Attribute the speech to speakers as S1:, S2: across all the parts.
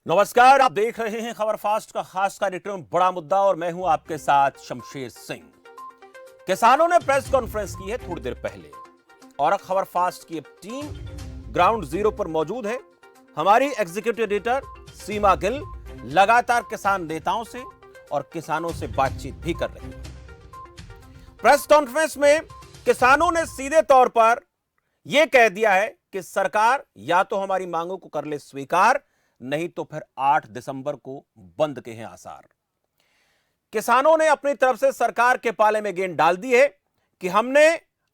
S1: नमस्कार, आप देख रहे हैं खबर फास्ट का खास कार्यक्रम बड़ा मुद्दा और मैं हूं आपके साथ शमशेर सिंह। किसानों ने प्रेस कॉन्फ्रेंस की है थोड़ी देर पहले और खबर फास्ट की टीम ग्राउंड जीरो पर मौजूद है। हमारी एग्जीक्यूटिव एडिटर सीमा गिल लगातार किसान नेताओं से और किसानों से बातचीत भी कर रही है। प्रेस कॉन्फ्रेंस में किसानों ने सीधे तौर पर यह कह दिया है कि सरकार या तो हमारी मांगों को कर ले स्वीकार, नहीं तो फिर 8 दिसंबर को बंद के हैं आसार। किसानों ने अपनी तरफ से सरकार के पाले में गेंद डाल दी है कि हमने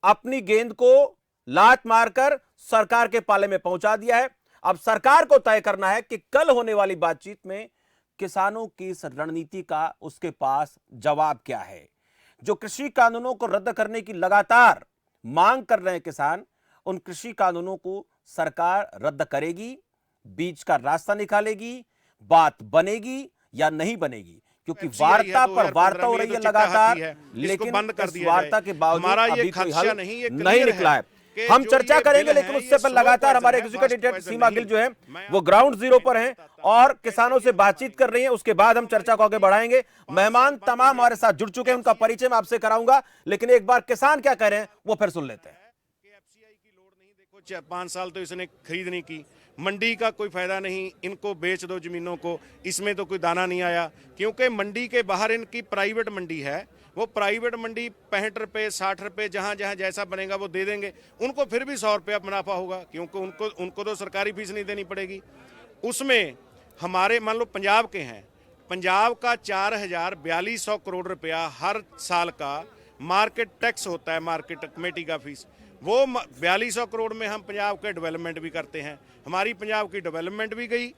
S1: अपनी गेंद को लात मारकर सरकार के पाले में पहुंचा दिया है। अब सरकार को तय करना है कि कल होने वाली बातचीत में किसानों की इस रणनीति का उसके पास जवाब क्या है। जो कृषि कानूनों को रद्द करने की लगातार मांग कर रहे हैं किसान, उन कृषि कानूनों को सरकार रद्द करेगी, बीच का रास्ता निकालेगी, बात बनेगी या नहीं बनेगी, क्योंकि वार्ता पर वार्ता हो रही है लगातार, लेकिन इस वार्ता के बावजूद अभी कोई हल नहीं निकला है। हम चर्चा करेंगे, लेकिन उससे पहले लगातार हमारे एग्जीक्यूटिव एडिटर सीमा गिल जो है वो ग्राउंड जीरो पर हैं और किसानों से बातचीत कर रही हैं। उसके बाद हम चर्चा को आगे बढ़ाएंगे। मेहमान तमाम हमारे साथ जुड़ चुके हैं, उनका परिचय मैं आपसे कराऊंगा, लेकिन एक बार किसान क्या कह रहे हैं वो फिर सुन लेते हैं।
S2: एफसीआई की लोड नहीं, देखो 5 साल तो इसने खरीद नहीं की, मंडी का कोई फायदा नहीं, इनको बेच दो जमीनों को, इसमें तो कोई दाना नहीं आया, क्योंकि मंडी के बाहर इनकी प्राइवेट मंडी है। वो प्राइवेट मंडी 65 रुपये 60 रुपये जहाँ जहाँ जैसा बनेगा वो दे देंगे, उनको फिर भी 100 रुपया मुनाफा होगा, क्योंकि उनको तो सरकारी फीस नहीं देनी पड़ेगी। उसमें हमारे मान लो पंजाब के हैं, पंजाब का 4,4200 करोड़ रुपया हर साल का मार्केट टैक्स होता है, मार्केट कमेटी का फीस। वो 4200 करोड़ में हम पंजाब के डेवलपमेंट भी करते हैं, हमारी पंजाब की डेवलपमेंट भी गई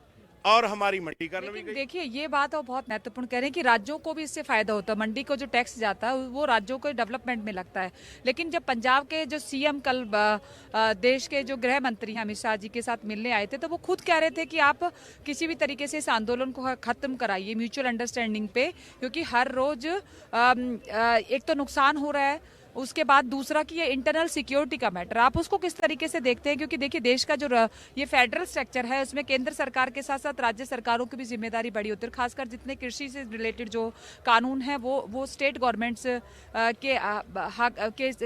S2: और हमारी मंडीकरण भी गई।
S3: देखिए, ये बात और बहुत महत्वपूर्ण कह रहे हैं कि राज्यों को भी इससे फायदा होता है। मंडी को जो टैक्स जाता है वो राज्यों को डेवलपमेंट में लगता है। लेकिन जब पंजाब के जो सीएम कल देश के जो गृह मंत्री अमित शाह जी के साथ मिलने आए थे, तो वो खुद कह रहे थे कि आप किसी भी तरीके से इस आंदोलन को खत्म कराइए म्यूचुअल अंडरस्टैंडिंग पे, क्योंकि हर रोज एक तो नुकसान हो रहा है, उसके बाद दूसरा कि ये इंटरनल सिक्योरिटी का मैटर। आप उसको किस तरीके से देखते हैं? क्योंकि देखिए, देश का जो ये फेडरल स्ट्रक्चर है उसमें केंद्र सरकार के साथ साथ राज्य सरकारों की भी जिम्मेदारी बड़ी होती है। खासकर जितने कृषि से रिलेटेड जो कानून है वो स्टेट गवर्नमेंट्स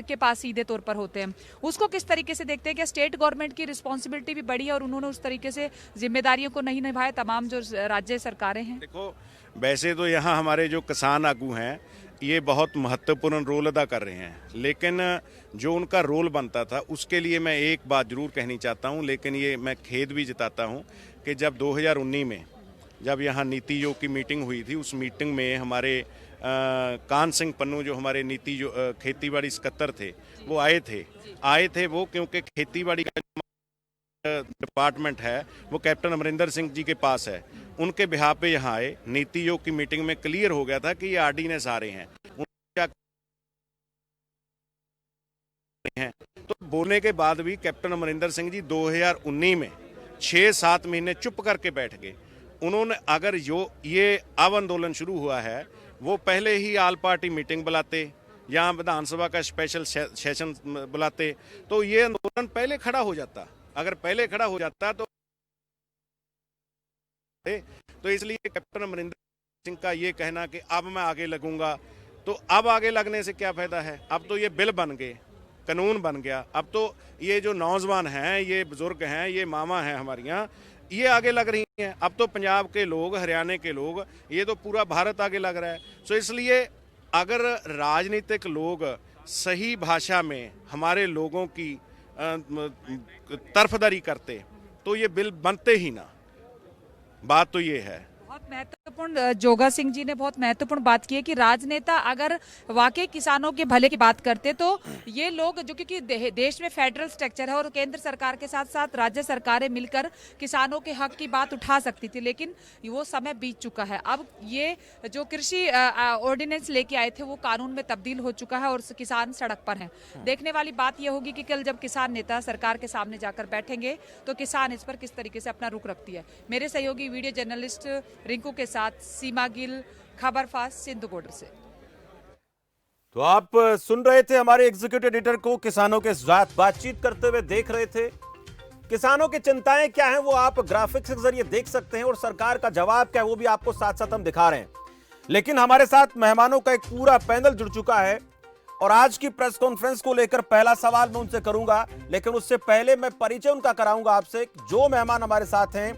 S3: के पास सीधे तौर पर होते हैं। उसको किस तरीके से देखते हैं? क्या स्टेट गवर्नमेंट की रिस्पॉन्सिबिलिटी भी बड़ी है और उन्होंने उस तरीके से जिम्मेदारियों को नहीं निभाया, तमाम जो राज्य सरकारें हैं?
S2: देखो, वैसे तो यहाँ हमारे जो किसान आगू हैं ये बहुत महत्वपूर्ण रोल अदा कर रहे हैं, लेकिन जो उनका रोल बनता था उसके लिए मैं एक बात जरूर कहनी चाहता हूँ, लेकिन ये मैं खेद भी जताता हूँ कि जब 2019 में जब यहाँ नीति आयोग की मीटिंग हुई थी, उस मीटिंग में हमारे कान सिंह पन्नू जो हमारे नीति जो खेतीबाड़ी सकत्तर थे वो आए थे वो, क्योंकि खेतीबाड़ी का डिपार्टमेंट है वो कैप्टन अमरिंदर सिंह जी के पास है, उनके बिहाफ पे यहाँ आए। नीति आयोग की मीटिंग में क्लियर हो गया था कि ये आर्डिनेंस आ रहे हैं, तो बोलने के बाद भी कैप्टन अमरिंदर सिंह जी 2019 में 6-7 महीने चुप करके बैठ गए। उन्होंने अगर जो ये अब आंदोलन शुरू हुआ है वो पहले ही ऑल पार्टी मीटिंग बुलाते या विधानसभा का स्पेशल सेशन बुलाते तो ये आंदोलन पहले खड़ा हो जाता। अगर पहले खड़ा हो जाता तो इसलिए कैप्टन अमरिंदर सिंह का ये कहना कि अब मैं आगे लगूंगा, तो अब आगे लगने से क्या फायदा है? अब तो ये बिल बन गए, कानून बन गया। अब तो ये जो नौजवान हैं, ये बुजुर्ग हैं, ये मामा हैं हमारियाँ, ये आगे लग रही हैं। अब तो पंजाब के लोग, हरियाणा के लोग, ये तो पूरा भारत आगे लग रहा है। तो इसलिए अगर राजनीतिक लोग सही भाषा में हमारे लोगों की तरफदारी करते तो ये बिल बनते ही ना। बात तो ये है।
S3: बहुत महत्वपूर्ण जोगा सिंह जी ने बहुत महत्वपूर्ण बात की है कि राजनेता अगर वाकई किसानों के भले की बात करते तो ये लोग जो, क्योंकि देश में फेडरल स्ट्रक्चर है और केंद्र सरकार के साथ साथ राज्य सरकारें मिलकर किसानों के हक की बात उठा सकती थी, लेकिन वो समय बीत चुका है। अब ये जो कृषि ऑर्डिनेंस लेके आए थे वो कानून में तब्दील हो चुका है और किसान सड़क पर हैं। देखने वाली बात यह होगी कि कल जब किसान नेता सरकार के सामने जाकर बैठेंगे तो किसान इस पर किस तरीके से अपना रुख रखती है। मेरे सहयोगी वीडियो जर्नलिस्ट रिंकू के साथ सीमा गिल, खबर फास्ट, सिंधु बॉर्डर से।
S1: तो आप सुन रहे थे हमारे एग्जीक्यूटिव एडिटर को किसानों के साथ बातचीत करते हुए देख रहे थे। किसानों की चिंताएं क्या हैं वो आप ग्राफिक्स के जरिए देख सकते हैं और सरकार का जवाब क्या है वो भी आपको साथ साथ हम दिखा रहे हैं। लेकिन हमारे साथ मेहमानों का एक पूरा पैनल जुड़ चुका है और आज की प्रेस कॉन्फ्रेंस को लेकर पहला सवाल मैं उनसे करूंगा, लेकिन उससे पहले मैं परिचय उनका कराऊंगा आपसे। जो मेहमान हमारे साथ हैं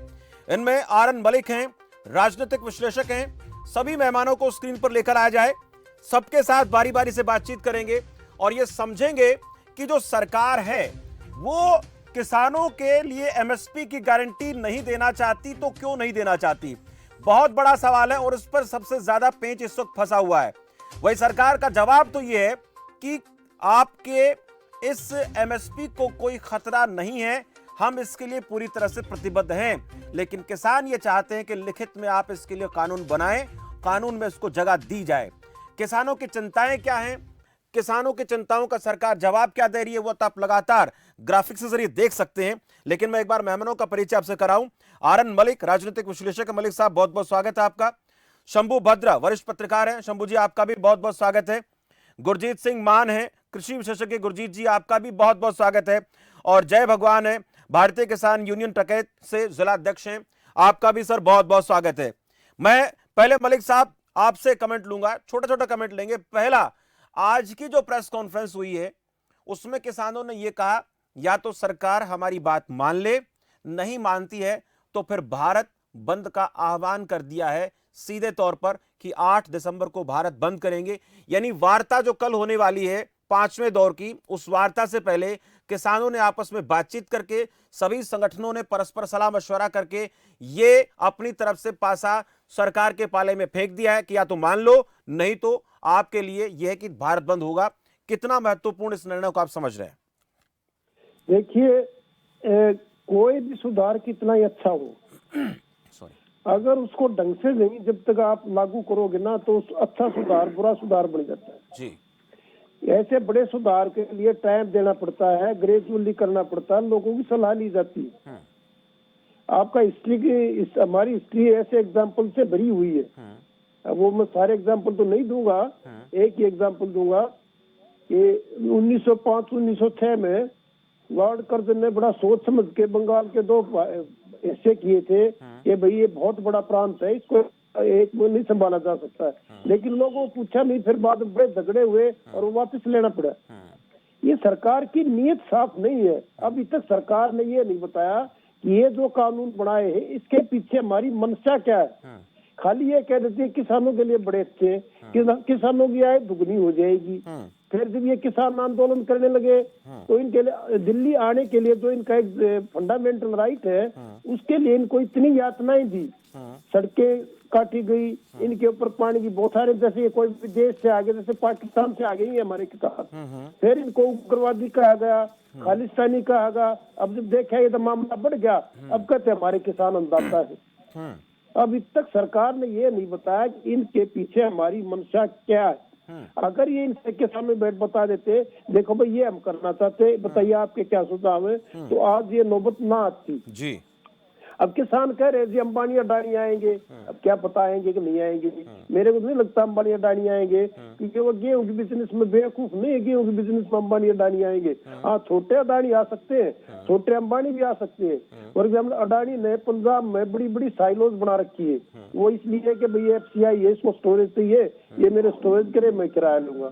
S1: इनमें आरएन मलिक हैं, राजनीतिक विश्लेषक हैं। सभी मेहमानों को स्क्रीन पर लेकर आ जाए, सबके साथ बारी बारी से बातचीत करेंगे और ये समझेंगे कि जो सरकार है वो किसानों के लिए एमएसपी की गारंटी नहीं देना चाहती तो क्यों नहीं देना चाहती। बहुत बड़ा सवाल है और इस पर सबसे ज्यादा पेंच इस वक्त फंसा हुआ है। वही सरकार का जवाब तो यह है कि आपके इस एमएसपी को कोई खतरा नहीं है, हम इसके लिए पूरी तरह से प्रतिबद्ध हैं। लेकिन किसान ये चाहते हैं कि लिखित में आप इसके लिए कानून बनाएं, कानून में इसको जगह दी जाए। किसानों की चिंताएं क्या हैं, किसानों की चिंताओं का सरकार जवाब क्या दे रही है, वो तो आप लगातार ग्राफिक्स के जरिए देख सकते हैं। लेकिन मैं एक बार मेहमानों का परिचय आपसे कराऊं। आरएन मलिक, राजनीतिक विश्लेषक। मलिक साहब बहुत बहुत स्वागत है आपका। शंभू भद्रा, वरिष्ठ पत्रकार हैं। शंभू जी आपका भी बहुत बहुत स्वागत है। गुरजीत सिंह मान है, कृषि विशेषज्ञ। गुरजीत जी आपका भी बहुत बहुत स्वागत है। और जय भगवान है, भारतीय किसान यूनियन टकैत से जिला अध्यक्ष हैं। आपका भी सर बहुत बहुत स्वागत है। मैं पहले मलिक साहब आपसे कमेंट लूंगा, छोटा छोटा कमेंट लेंगे। पहला, आज की जो प्रेस कॉन्फ्रेंस हुई है उसमें किसानों ने यह कहा या तो सरकार हमारी बात मान ले, नहीं मानती है तो फिर भारत बंद का आह्वान कर दिया है सीधे तौर पर कि 8 दिसंबर को भारत बंद करेंगे। यानी वार्ता जो कल होने वाली है 5वें दौर की, उस वार्ता से पहले किसानों ने आपस में बातचीत करके, सभी संगठनों ने परस्पर सलाह मशवरा करके ये अपनी तरफ से पासा सरकार के पाले में फेंक दिया है कि या तो मान लो, नहीं तो आपके लिए यह है कि भारत बंद होगा। कितना महत्वपूर्ण इस निर्णय को आप समझ रहे हैं?
S4: देखिए, कोई भी सुधार कितना ही अच्छा हो, अगर उसको ढंग से नहीं जब तक आप लागू करोगे ना तो अच्छा सुधार बुरा सुधार बन जाता है
S1: जी।
S4: ऐसे बड़े सुधार के लिए टाइम देना पड़ता है, ग्रेजुअली करना पड़ता है, लोगों की सलाह ली जाती है। आपका हिस्ट्री की हमारी हिस्ट्री ऐसे एग्जाम्पल से भरी हुई है। वो मैं सारे एग्जाम्पल तो नहीं दूंगा, एक ही एग्जाम्पल दूंगा कि 1905-1906 में लॉर्ड कर्जन ने बड़ा सोच समझ के बंगाल के 2 हिस्से किए थे कि भाई ये बहुत बड़ा प्रांत है, इसको एक में नहीं संभाला जा सकता है। लेकिन लोगों को पूछा नहीं, फिर बाद में बड़े झगड़े हुए और वो वापस लेना पड़ा। ये सरकार की नीयत साफ नहीं है। अभी तक सरकार ने ये नहीं बताया कि ये जो कानून बनाए हैं इसके पीछे हमारी मंशा क्या है। खाली ये कह देती है किसानों के लिए बड़े अच्छे, किसानों की आय दुगनी हो जाएगी। फिर जब ये किसान आंदोलन करने लगे तो इनके लिए दिल्ली आने के लिए जो इनका एक फंडामेंटल राइट है उसके लिए इनको इतनी यातनाएं दी, सड़कें काटी गई, इनके ऊपर पानी की बौछारें, जैसे ये कोई विदेश से आगे, जैसे पाकिस्तान से आ गई है हमारे किसान। फिर इनको उग्रवादी कहा गया, खालिस्तानी कहा गया। अब जब देखा ये तो मामला बढ़ गया, अब कहते हमारे किसान अन्नदाता है। अभी तक सरकार ने ये नहीं बताया कि इनके पीछे हमारी मंशा क्या है। अगर ये इनसे के सामने बैठ बता देते, देखो भाई ये हम करना चाहते, बताइए आपके क्या सुझाव है, तो आज ये नौबत ना आती जी। अब किसान कह रहे जी अंबानी अडानी आएंगे, अब क्या पता आएंगे कि नहीं आएंगे। मेरे को नहीं लगता अंबानी अडानी आएंगे, क्योंकि वो गेहूं के बिजनेस में बेवकूफ नहीं है। गेहूं के बिजनेस में अंबानी अडानी आएंगे। हाँ, छोटे अडानी आ सकते हैं, छोटे अंबानी भी आ सकते हैं। फॉर एग्जाम्पल अडानी ने पंजाब में बड़ी बड़ी साइलोज बना रखी है, वो इसलिए कि भाई FCI है, इसको स्टोरेज चाहिए, ये मेरे स्टोरेज करे, मैं किराया लूंगा।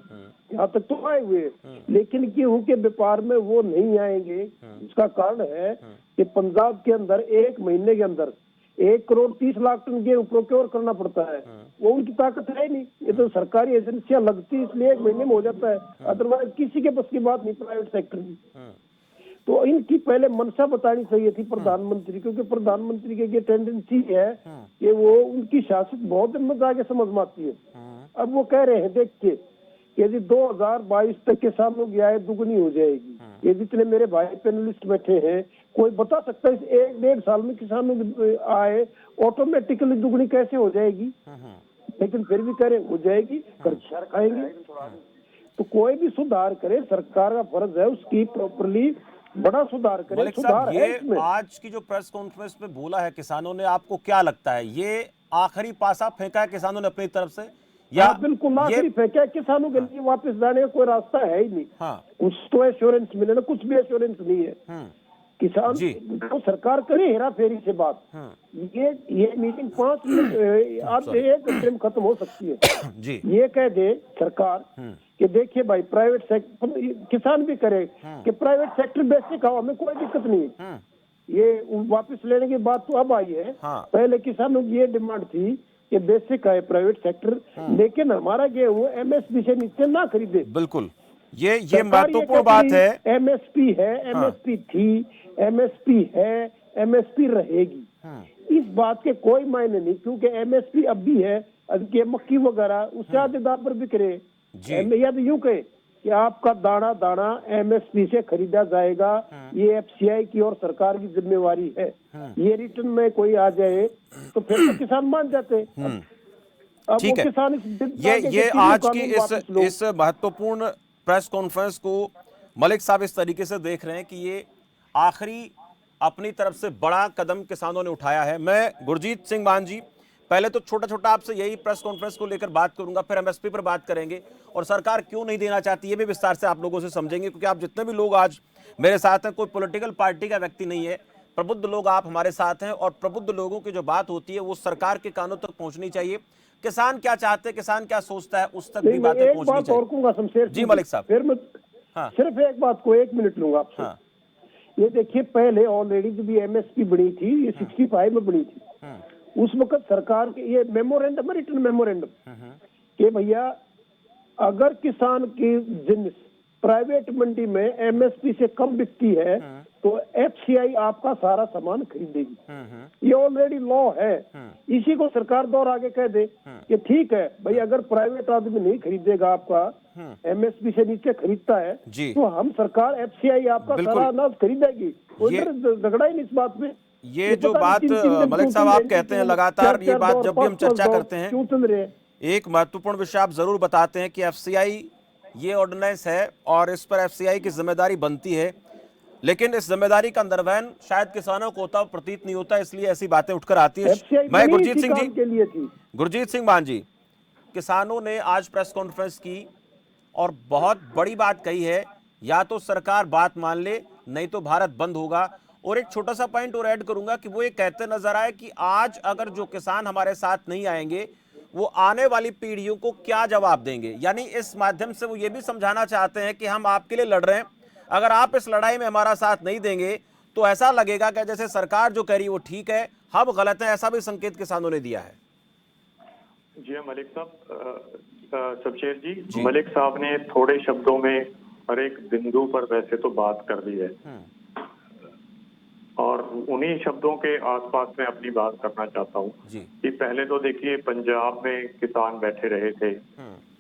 S4: यहाँ तक तो आए हुए, लेकिन गेहूं के व्यापार में वो नहीं आएंगे। इसका कारण है कि पंजाब के अंदर 1 महीने के अंदर 1,30,00,000 टन गेहूं प्रोक्योर करना पड़ता है। वो उनकी ताकत है नहीं, ये तो सरकारी एजेंसियां लगती, इसलिए 1 महीने में हो जाता है। अदरवाइज किसी के बस की बात नहीं प्राइवेट सेक्टर की। तो इनकी पहले मंशा बतानी चाहिए थी प्रधानमंत्री, क्योंकि प्रधानमंत्री की ये टेंडेंसी है कि वो उनकी शासन बहुत हिम्मत आगे समझ में आती है। अब वो कह रहे हैं देखिए, यदि 2022 तक किसानों की आय दुगनी हो जाएगी, ये जितने मेरे भाई पैनलिस्ट बैठे हैं, कोई बता सकता है इस 1-1.5 साल में किसानों की आय ऑटोमेटिकली दुगनी कैसे हो जाएगी? लेकिन फिर भी करें, हो जाएगी, कर्ज खाएंगे। तो कोई भी सुधार करे, सरकार का फर्ज है उसकी प्रॉपरली बड़ा सुधार करे। सुधार
S1: ये आज की जो प्रेस कॉन्फ्रेंस में बोला है किसानों ने, आपको क्या लगता है ये आखिरी पासा फेंका है किसानों ने अपनी तरफ से, या
S4: बिल्कुल आखिरी फेंका है? किसानों के लिए वापस जाने का कोई रास्ता है ही नहीं। कुछ तो एश्योरेंस मिले ना, कुछ भी एश्योरेंस नहीं है। किसान
S1: जी।
S4: तो सरकार करे हेरा फेरी से बात। ये मीटिंग 5 मिनट आधे 1 घंटे में खत्म हो सकती है।
S1: जी।
S4: ये कह दे सरकार कि देखिए भाई प्राइवेट सेक्टर, किसान भी करे कि प्राइवेट सेक्टर बेसिक हो, हमें कोई दिक्कत नहीं है। ये वापस लेने की बात तो अब आई है।
S1: हाँ।
S4: पहले किसानों की ये डिमांड थी कि बेसिक है प्राइवेट सेक्टर, लेकिन हमारा गेहूं एमएसपी से नीचे ना खरीदे।
S1: बिल्कुल, ये
S4: सरकार ये
S1: महत्वपूर्ण
S4: कहती
S1: बात है।
S4: एमएसपी है, एमएसपी थी, एमएसपी है, एमएसपी रहेगी। इस बात के कोई मायने नहीं, क्योंकि एमएसपी अब भी है। अब के मक्की वगैरह उससे आधे दाम पर बिक रहे। या तो यूं कहे कि आपका दाना दाना एमएसपी से खरीदा जाएगा, ये एफसीआई की और सरकार की जिम्मेवारी है। ये रिटर्न में कोई आ जाए तो फिर तो किसान मान जाते। अब
S1: ठीक
S4: वो
S1: है।
S4: किसान
S1: ये आज की इस महत्वपूर्ण प्रेस कॉन्फ्रेंस को मलिक साहब इस तरीके से देख रहे हैं कि ये आखिरी अपनी तरफ से बड़ा कदम किसानों ने उठाया है। मैं गुरजीत सिंह मान जी पहले तो छोटा छोटा आपसे यही प्रेस कॉन्फ्रेंस को लेकर बात करूंगा, फिर एमएसपी पर बात करेंगे और सरकार क्यों नहीं देना चाहती ये भी विस्तार से आप लोगों से समझेंगे, क्योंकि आप जितने भी लोग आज मेरे साथ हैं कोई पॉलिटिकल पार्टी का व्यक्ति नहीं है, प्रबुद्ध लोग आप हमारे साथ हैं और प्रबुद्ध लोगों की जो बात होती है वो सरकार के कानों तक पहुंचनी चाहिए। किसान क्या चाहते हैं, किसान क्या सोचता है, उस तक भी बातें पहुंचनी चाहिए। जी मलिक साहब।
S4: फिर मैं
S1: हाँ।
S4: सिर्फ एक बात को 1 मिनट लूंगा आपसे।
S1: हाँ।
S4: ये देखिए पहले ऑलरेडी जो भी एमएसपी बनी थी ये 65 में बनी थी। उस वक्त सरकार के ये मेमोरेंडम, रिटर्न मेमोरेंडम कि भैया अगर किसान की जिन्स प्राइवेट मंडी में एमएसपी से कम बिकती है तो एफसीआई आपका सारा सामान खरीदेगी। ये ऑलरेडी लॉ है। इसी को सरकार दौर आगे कह दे कि ठीक है भाई, अगर प्राइवेट आदमी नहीं खरीदेगा आपका एमएसपी से नीचे खरीदता है तो हम सरकार एफसीआई आपका सारा अनाज खरीदेगी। कोई झगड़ा ही नहीं इस बात में।
S1: ये जो बात मलिक साहब आप कहते हैं लगातार, ये बात जब भी हम चर्चा करते हैं
S4: क्यों चल रहे हैं,
S1: एक महत्वपूर्ण विषय आप जरूर बताते हैं कि एफसीआई ये ऑर्डिनेंस है और इस पर एफसीआई की जिम्मेदारी बनती है, लेकिन इस जिम्मेदारी का निर्वहन शायद किसानों को होता प्रतीत नहीं होता, इसलिए ऐसी बातें उठकर आती है। मैं गुरजीत सिंह जी
S4: के लिए थी।
S1: गुरजीत सिंह मान जी, किसानों ने आज प्रेस कॉन्फ्रेंस की और बहुत बड़ी बात कही है, या तो सरकार बात मान ले नहीं तो भारत बंद होगा। और एक छोटा सा पॉइंट और ऐड करूंगा कि वो ये कहते नजर आए कि आज अगर जो किसान हमारे साथ नहीं आएंगे वो आने वाली पीढ़ियों को क्या जवाब देंगे। यानी इस माध्यम से वो ये भी समझाना चाहते हैं कि हम आपके लिए लड़ रहे हैं, अगर आप इस लड़ाई में हमारा साथ नहीं देंगे तो ऐसा लगेगा कि जैसे सरकार जो कह रही है वो ठीक है, हम गलत हैं। ऐसा भी संकेत किसानों ने दिया है।
S5: जी मलिक साहब, शमशेर जी, मलिक साहब ने थोड़े शब्दों में हर एक बिंदु पर वैसे तो बात कर दी है और उन्हीं शब्दों के आसपास मैं अपनी बात करना चाहता हूँ कि पहले तो देखिए पंजाब में किसान बैठे रहे थे,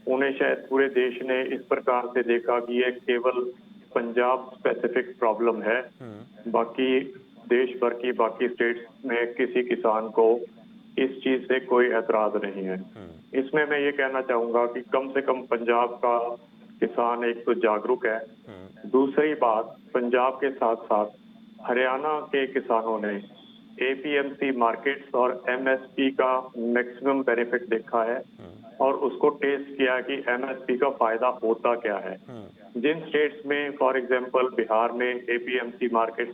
S5: उन्हें शायद पूरे देश ने इस प्रकार से देखा कि ये केवल पंजाब स्पेसिफिक प्रॉब्लम है, बाकी देश भर की बाकी स्टेट्स में किसी किसान को इस चीज से कोई एतराज नहीं है। इसमें मैं ये कहना चाहूंगा कि कम से कम पंजाब का किसान एक तो जागरूक है। दूसरी बात, पंजाब के साथ साथ हरियाणा के किसानों ने एपीएमसी मार्केट्स और एमएसपी का मैक्सिमम बेनिफिट देखा है और उसको टेस्ट किया कि एमएसपी का फायदा होता क्या है। जिन स्टेट्स में फॉर एग्जांपल बिहार में एपीएमसी मार्केट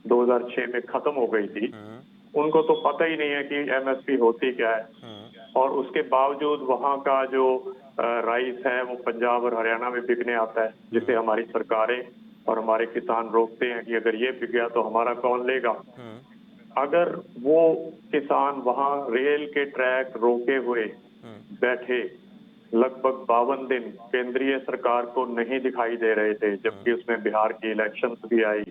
S5: 2006 में खत्म हो गई थी, उनको तो पता ही नहीं है कि एमएसपी होती क्या है और उसके बावजूद वहाँ का जो राइस है वो पंजाब और हरियाणा में बिकने आता है, जिसे हमारी सरकारें और हमारे किसान रोकते हैं कि अगर ये बिक गया तो हमारा कौन लेगा। अगर वो किसान वहाँ रेल के ट्रैक रोके हुए बैठे लगभग 52 दिन केंद्रीय सरकार को नहीं दिखाई दे रहे थे, जबकि उसमें बिहार की इलेक्शंस भी आई,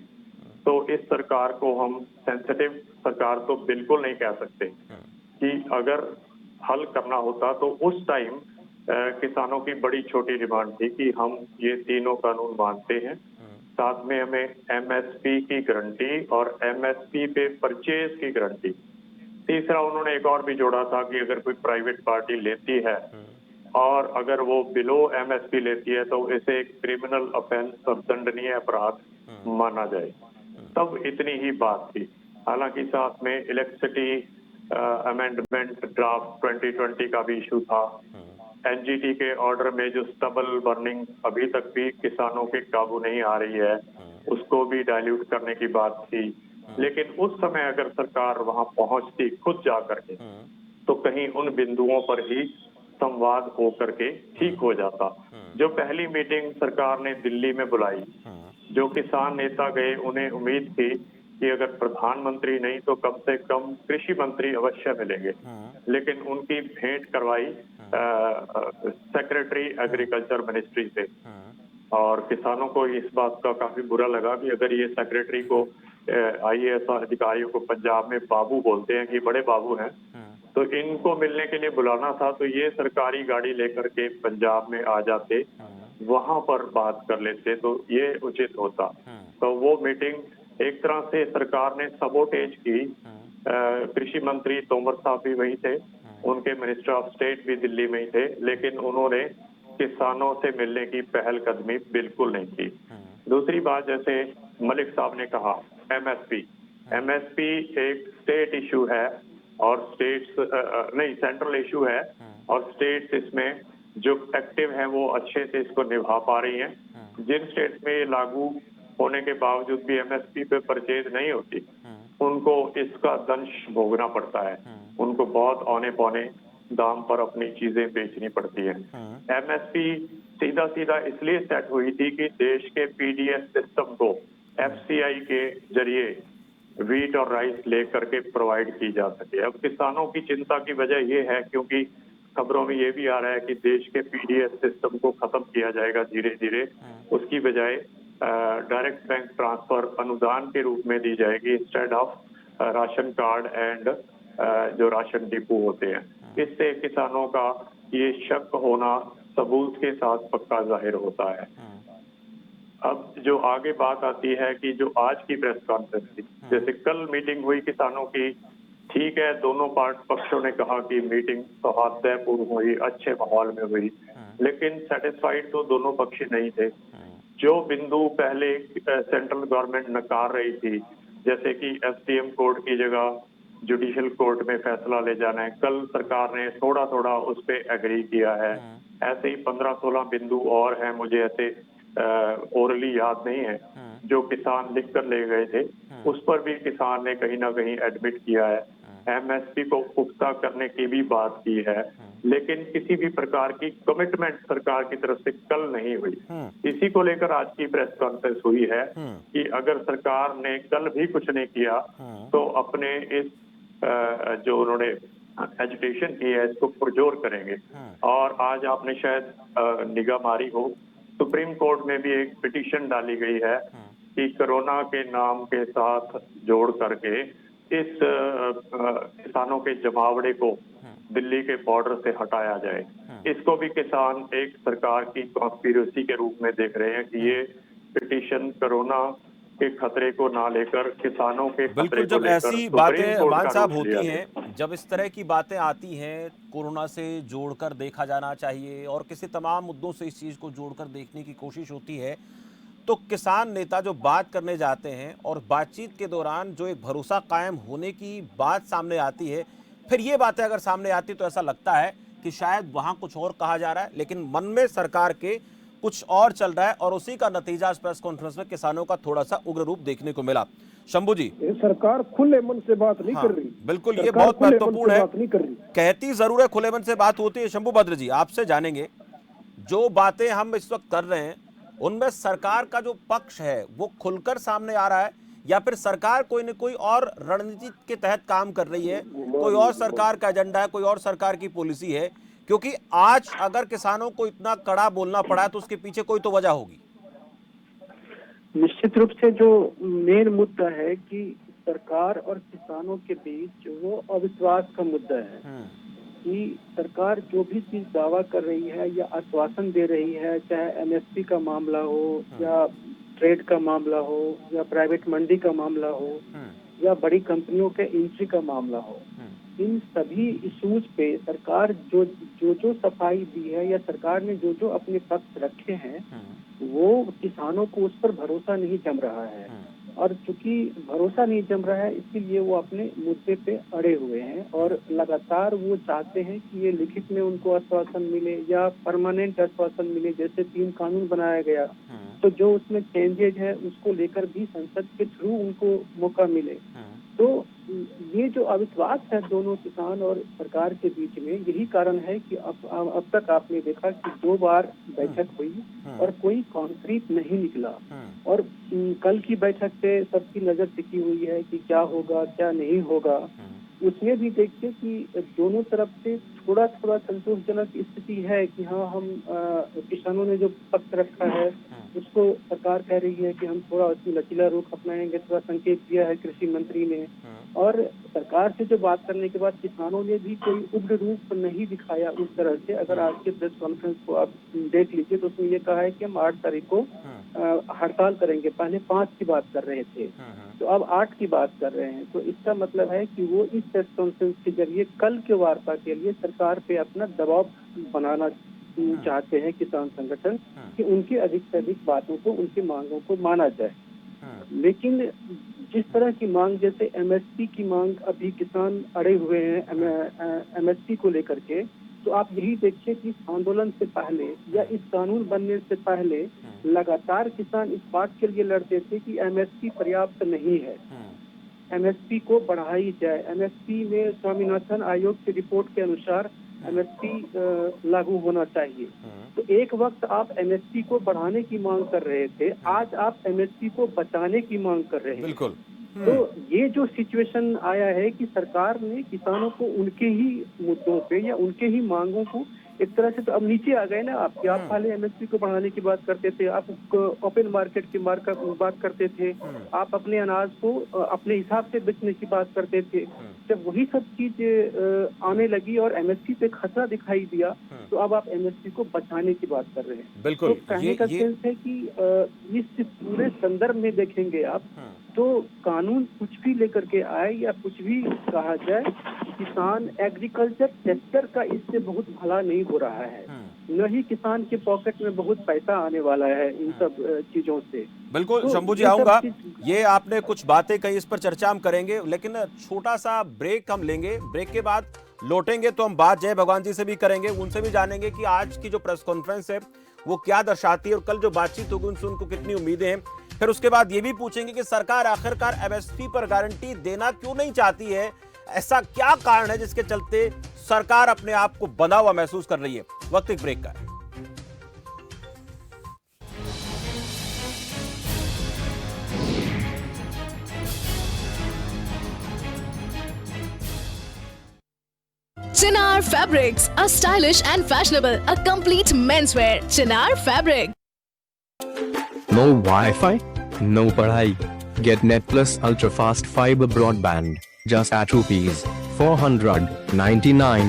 S5: तो इस सरकार को हम सेंसिटिव सरकार तो बिल्कुल नहीं कह सकते कि अगर हल करना होता तो उस टाइम किसानों की बड़ी छोटी डिमांड थी कि हम ये तीनों कानून मानते हैं, साथ में हमें एमएसपी की गारंटी और एमएसपी पे परचेज की गारंटी। तीसरा उन्होंने एक और भी जोड़ा था कि अगर कोई प्राइवेट पार्टी लेती है और अगर वो बिलो एमएसपी लेती है तो इसे क्रिमिनल ऑफेंस और दंडनीय अपराध माना जाए। तब इतनी ही बात थी। हालांकि साथ में इलेक्ट्रिसिटी अमेंडमेंट ड्राफ्ट 2020 का भी इशू था। एनजीटी के ऑर्डर में जो स्टबल बर्निंग अभी तक भी किसानों के काबू नहीं आ रही है, उसको भी डाइल्यूट करने की बात थी। लेकिन उस समय अगर सरकार वहां पहुंचती खुद जा करके, तो कहीं उन बिंदुओं पर ही संवाद हो करके ठीक हो जाता। जो पहली मीटिंग सरकार ने दिल्ली में बुलाई, जो किसान नेता गए, उन्हें उम्मीद थी कि अगर प्रधानमंत्री नहीं तो कम से कम कृषि मंत्री अवश्य मिलेंगे, लेकिन उनकी भेंट करवाई सेक्रेटरी एग्रीकल्चर मिनिस्ट्री से। और किसानों को इस बात का काफी बुरा लगा कि अगर ये सेक्रेटरी को IAS अधिकारियों को पंजाब में बाबू बोलते हैं कि बड़े बाबू हैं, तो इनको मिलने के लिए बुलाना था तो ये सरकारी गाड़ी लेकर के पंजाब में आ जाते, वहां पर बात कर लेते तो ये उचित होता। तो वो मीटिंग एक तरह से सरकार ने सबोटेज की। कृषि मंत्री तोमर साहब भी वही थे, उनके मिनिस्टर ऑफ स्टेट भी दिल्ली में ही थे, लेकिन उन्होंने किसानों से मिलने की पहल कदमी बिल्कुल नहीं की। दूसरी बात, जैसे मलिक साहब ने कहा, MSP एक स्टेट इशू है और स्टेट्स नहीं सेंट्रल इशू है, और स्टेट्स इसमें जो एक्टिव हैं वो अच्छे से इसको निभा पा रही हैं। जिन स्टेट्स में ये लागू होने के बावजूद भी MSP पे परचेज नहीं होती, उनको इसका दंश भोगना पड़ता है, उनको बहुत औने पौने दाम पर अपनी चीजें बेचनी पड़ती है। MSP सीधा सीधा इसलिए सेट हुई थी कि देश के PDS सिस्टम को FCI के जरिए व्हीट और राइस लेकर के प्रोवाइड की जा सके। अब किसानों की चिंता की वजह ये है, क्योंकि खबरों में ये भी आ रहा है कि देश के PDS सिस्टम को खत्म किया जाएगा धीरे धीरे, उसकी बजाय डायरेक्ट बैंक ट्रांसफर अनुदान के रूप में दी जाएगी instead of ration card and जो राशन डिपो होते हैं। इससे किसानों का ये शक होना सबूत के साथ पक्का जाहिर होता है। अब जो आगे बात आती है कि जो आज की प्रेस कॉन्फ्रेंस थी, जैसे कल मीटिंग हुई किसानों की, ठीक है, दोनों पक्षों ने कहा कि मीटिंग सौहार्दपूर्ण हुई, अच्छे माहौल में हुई, लेकिन सेटिस्फाइड तो दोनों पक्ष नहीं थे। जो बिंदु पहले सेंट्रल गवर्नमेंट नकार रही थी, जैसे कि SDM कोर्ट की जगह जुडिशियल कोर्ट में फैसला ले जाना है, कल सरकार ने थोड़ा थोड़ा उस पर एग्री किया है। ऐसे ही 15-16 बिंदु और हैं, मुझे ऐसे ओरली याद नहीं है, जो किसान लिख कर ले गए थे, उस पर भी किसान ने कहीं ना कहीं एडमिट किया है। MSP को पुख्ता करने की भी बात की है, लेकिन किसी भी प्रकार की कमिटमेंट सरकार की तरफ से कल नहीं हुई। इसी को लेकर आज की प्रेस कॉन्फ्रेंस हुई है कि अगर सरकार ने कल भी कुछ नहीं किया तो अपने इस जो उन्होंने एजुटेशन की है इसको पुरजोर करेंगे। और आज आपने शायद निगाह मारी हो, सुप्रीम कोर्ट में भी एक पिटीशन डाली गई है कि कोरोना के नाम के साथ जोड़ करके इस किसानों के जमावड़े को दिल्ली के बॉर्डर से हटाया जाए। इसको भी किसान एक सरकार की कॉन्स्पिरेसी के रूप में देख रहे हैं कि ये पिटीशन कोरोना के खतरे को ना लेकर किसानों के खतरे
S1: बिल्कुल,
S5: को
S1: जब
S5: लेकर
S1: ऐसी
S5: सुप्रीम
S1: बातें
S5: कोर्ट
S1: मान
S5: का
S1: साहब
S5: रुख लिया
S1: होती
S5: है।
S1: हैं, जब इस तरह की बातें आती हैं, कोरोना से जोड़कर देखा जाना चाहिए और किसी तमाम मुद्दों से इस चीज़ को जोड़कर देखने की कोशिश होती है, तो किसान नेता जो बात करने जाते हैं और बातचीत के दौरान जो एक भरोसा कायम होने की बात सामने आती है, फिर ये बातें अगर सामने आती तो ऐसा लगता है कि शायद वहाँ कुछ और कहा जा रहा है, लेकिन मन में सरकार के कुछ और चल रहा है, और उसी का नतीजा इस प्रेस कॉन्फ्रेंस में किसानों का थोड़ा सा उग्र रूप देखने को मिला। शंभू जी,
S4: ये सरकार खुले मन से बात नहीं कर रही।
S1: बिल्कुल, ये
S4: सरकार
S1: बहुत
S4: खुले मन से
S1: महत्वपूर्ण है।
S4: बात नहीं कर रही।
S1: कहती जरूर है खुले मन से बात होती है। शंभू भद्र जी, आपसे जानेंगे, जो बातें हम इस वक्त कर रहे हैं उनमें सरकार का जो पक्ष है वो खुलकर सामने आ रहा है, या फिर सरकार कोई न कोई और रणनीति के तहत काम कर रही है, कोई और सरकार का एजेंडा है, कोई और सरकार की पॉलिसी है? क्योंकि आज अगर किसानों को इतना कड़ा बोलना पड़ा है तो उसके पीछे कोई तो वजह होगी।
S6: निश्चित रूप से जो मेन मुद्दा है कि सरकार और किसानों के बीच वो अविश्वास का मुद्दा है कि सरकार जो भी चीज दावा कर रही है या आश्वासन दे रही है, चाहे MSP का मामला हो या ट्रेड का मामला हो या प्राइवेट मंडी का मामला हो या बड़ी कंपनियों के एंट्री का मामला हो, इन सभी इश्यूज पे सरकार जो सफाई दी है या सरकार ने जो अपने पक्ष रखे हैं, वो किसानों को उस पर भरोसा नहीं जम रहा है। और चूंकि भरोसा नहीं जम रहा है, इसीलिए वो अपने मुद्दे पे अड़े हुए हैं और लगातार वो चाहते हैं कि ये लिखित में उनको आश्वासन मिले या परमानेंट आश्वासन मिले। जैसे 3 कानून बनाया गया तो जो उसमें चेंजेज है उसको लेकर भी संसद के थ्रू उनको मौका मिले। तो ये जो अविश्वास है दोनों किसान और सरकार के बीच में, यही कारण है कि अब तक आपने देखा कि 2 बार बैठक हुई और कोई कॉन्क्रीट नहीं निकला। और कल की बैठक पे सबकी नजर टिकी हुई है कि क्या होगा क्या नहीं होगा। उसमें भी देखिए कि दोनों तरफ से थोड़ा थोड़ा संतोषजनक स्थिति है कि हाँ, हम किसानों ने जो पक्ष रखा है उसको सरकार कह रही है कि हम थोड़ा उसमें लचीला रुख अपनाएंगे, थोड़ा संकेत दिया है कृषि मंत्री ने। और सरकार से जो बात करने के बाद किसानों ने भी कोई उग्र रूप नहीं दिखाया उस तरह से। अगर आज के प्रेस कॉन्फ्रेंस को आप देख लीजिए तो उसमें ये कहा है कि हम 8 तारीख को हड़ताल करेंगे, पहले 5 की बात कर रहे थे तो अब 8 की बात कर रहे हैं। तो इसका मतलब है कि वो इस प्रेस कॉन्फ्रेंस के जरिए कल के वार्ता के लिए सरकार पे अपना दबाव बनाना चाहते हैं किसान संगठन कि उनकी अधिक से अधिक बातों को, उनकी मांगों को माना जाए। लेकिन जिस तरह की मांग, जैसे एमएसपी की मांग, अभी किसान अड़े हुए हैं एमएसपी को लेकर के, तो आप यही देखिए कि इस आंदोलन से पहले या इस कानून बनने से पहले लगातार किसान इस बात के लिए लड़ते थे कि एमएसपी पर्याप्त नहीं है, एमएसपी को बढ़ाई जाए। एमएसपी में स्वामीनाथन आयोग की रिपोर्ट के अनुसार एमएसपी लागू होना चाहिए। तो एक वक्त आप एमएसपी को बढ़ाने की मांग कर रहे थे, आज आप एमएसपी को बचाने की मांग कर रहे हैं।
S1: बिल्कुल।
S6: तो ये जो सिचुएशन आया है कि सरकार ने किसानों को उनके ही मुद्दों पे या उनके ही मांगों को एक तरह से, तो अब नीचे आ गए ना आप पहले एमएसपी को बढ़ाने की बात करते थे, आप ओपन मार्केट की बात करते थे, आप अपने अनाज को अपने हिसाब से बेचने की बात करते थे। जब वही सब चीज आने लगी और एमएसपी पे खतरा दिखाई दिया तो अब आप एमएसपी को बचाने की बात कर रहे हैं।
S1: बिल्कुल।
S6: तो कहने का सेंस है कि इस पूरे संदर्भ में देखेंगे आप तो कानून कुछ भी लेकर के आए या कुछ भी कहा जाए, किसान एग्रीकल्चर सेक्टर का इससे बहुत भला नहीं हो रहा है, न ही किसान के पॉकेट में बहुत पैसा आने वाला है इन सब चीजों से।
S1: बिल्कुल
S6: तो
S1: शंभू जी,
S6: ये सब
S1: आऊंगा।
S6: चीज-
S1: ये आपने कुछ बातें कही, इस पर चर्चा हम करेंगे, लेकिन छोटा सा ब्रेक हम लेंगे। ब्रेक के बाद लौटेंगे तो हम बात जय भगवान जी से भी करेंगे, उनसे भी जानेंगे कि आज की जो प्रेस कॉन्फ्रेंस है वो क्या दर्शाती है और कल जो बातचीत होगी उनसे उनको कितनी उम्मीदें हैं। फिर उसके बाद ये भी पूछेंगे कि सरकार आखिरकार एमएसपी पर गारंटी देना क्यों नहीं चाहती है, ऐसा क्या कारण है जिसके चलते सरकार अपने आप को बंधा हुआ महसूस कर रही है। वक्त एक ब्रेक का है।
S7: Chinar Fabrics, a stylish and fashionable, a complete menswear. Chinar Fabric.
S8: No Wi-Fi, no padhai. Get Net Plus Ultra Fast Fiber Broadband just at ₹499.